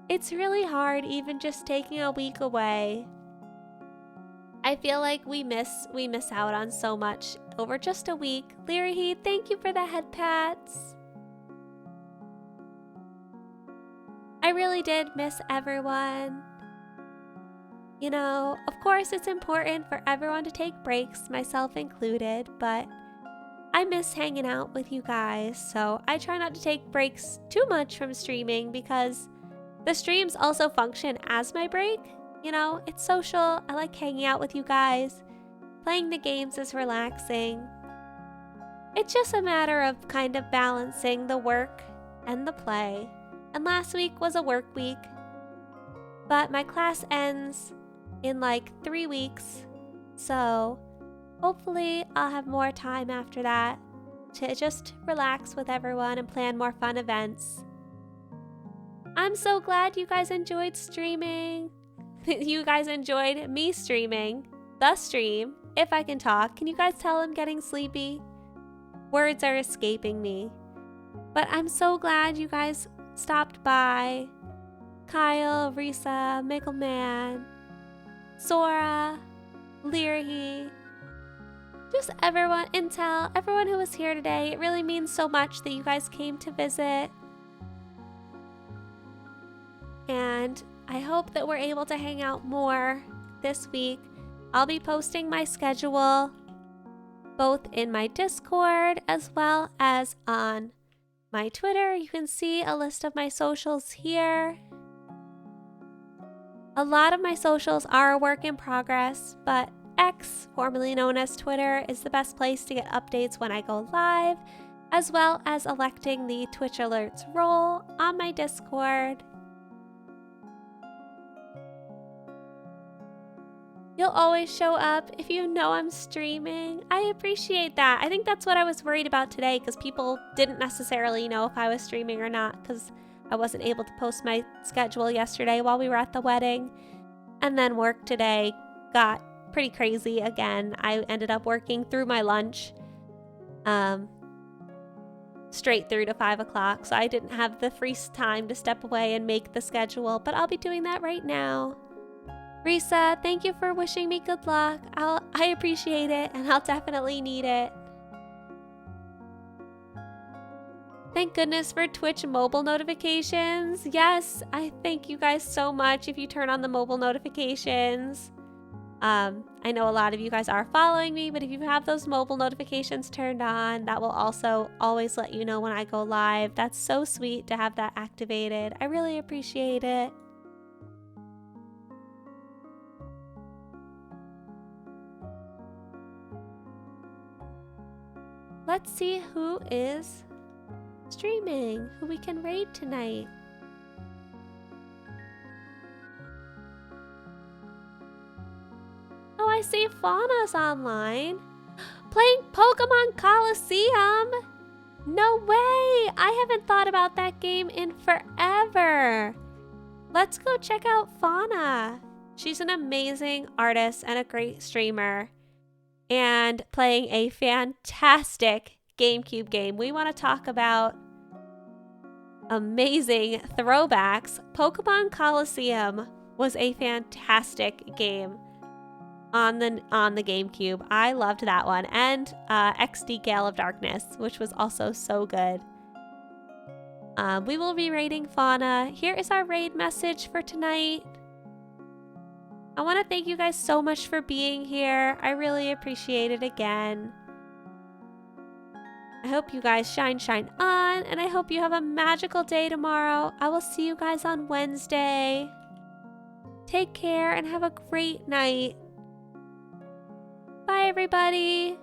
It's really hard even just taking a week away. I feel like we miss out on so much over just a week. Daerise, thank you for the head pats. I really did miss everyone. You know, of course it's important for everyone to take breaks, myself included, but I miss hanging out with you guys, so I try not to take breaks too much from streaming because the streams also function as my break. You know, it's social, I like hanging out with you guys, playing the games is relaxing. It's just a matter of kind of balancing the work and the play. And last week was a work week, but my class ends in like 3 weeks, so hopefully I'll have more time after that to just relax with everyone and plan more fun events. I'm so glad you guys enjoyed streaming. You guys enjoyed me streaming the stream. If I can talk, can you guys tell I'm getting sleepy? Words are escaping me, but I'm so glad you guys stopped by. Kyle, Risa, Mickleman, Sora, Daerise, just everyone, Intel, everyone who was here today. It really means so much that you guys came to visit. And I hope that we're able to hang out more this week. I'll be posting my schedule both in my Discord as well as on my Twitter. You can see a list of my socials here. A lot of my socials are a work in progress, but X, formerly known as Twitter, is the best place to get updates when I go live, as well as electing the Twitch alerts role on my Discord. You'll always show up if you know I'm streaming. I appreciate that. I think that's what I was worried about today because people didn't necessarily know if I was streaming or not because I wasn't able to post my schedule yesterday while we were at the wedding. And then work today got pretty crazy again. I ended up working through my lunch straight through to 5 o'clock. So I didn't have the free time to step away and make the schedule, but I'll be doing that right now. Risa, thank you for wishing me good luck. I appreciate it, and I'll definitely need it. Thank goodness for Twitch mobile notifications. Yes, I thank you guys so much if you turn on the mobile notifications. I know a lot of you guys are following me, but if you have those mobile notifications turned on, that will also always let you know when I go live. That's so sweet to have that activated. I really appreciate it. Let's see who is streaming, who we can raid tonight. Oh, I see Fauna's online. Playing Pokemon Coliseum? No way! I haven't thought about that game in forever. Let's go check out Fauna. She's an amazing artist and a great streamer. And playing a fantastic GameCube game. We want to talk about amazing throwbacks. Pokemon Coliseum was a fantastic game on the GameCube. I loved that one. And XD Gale of Darkness, which was also so good. We will be raiding Fauna. Here is our raid message for tonight. I want to thank you guys so much for being here. I really appreciate it again. I hope you guys shine on, and I hope you have a magical day tomorrow. I will see you guys on Wednesday. Take care and have a great night. Bye, everybody.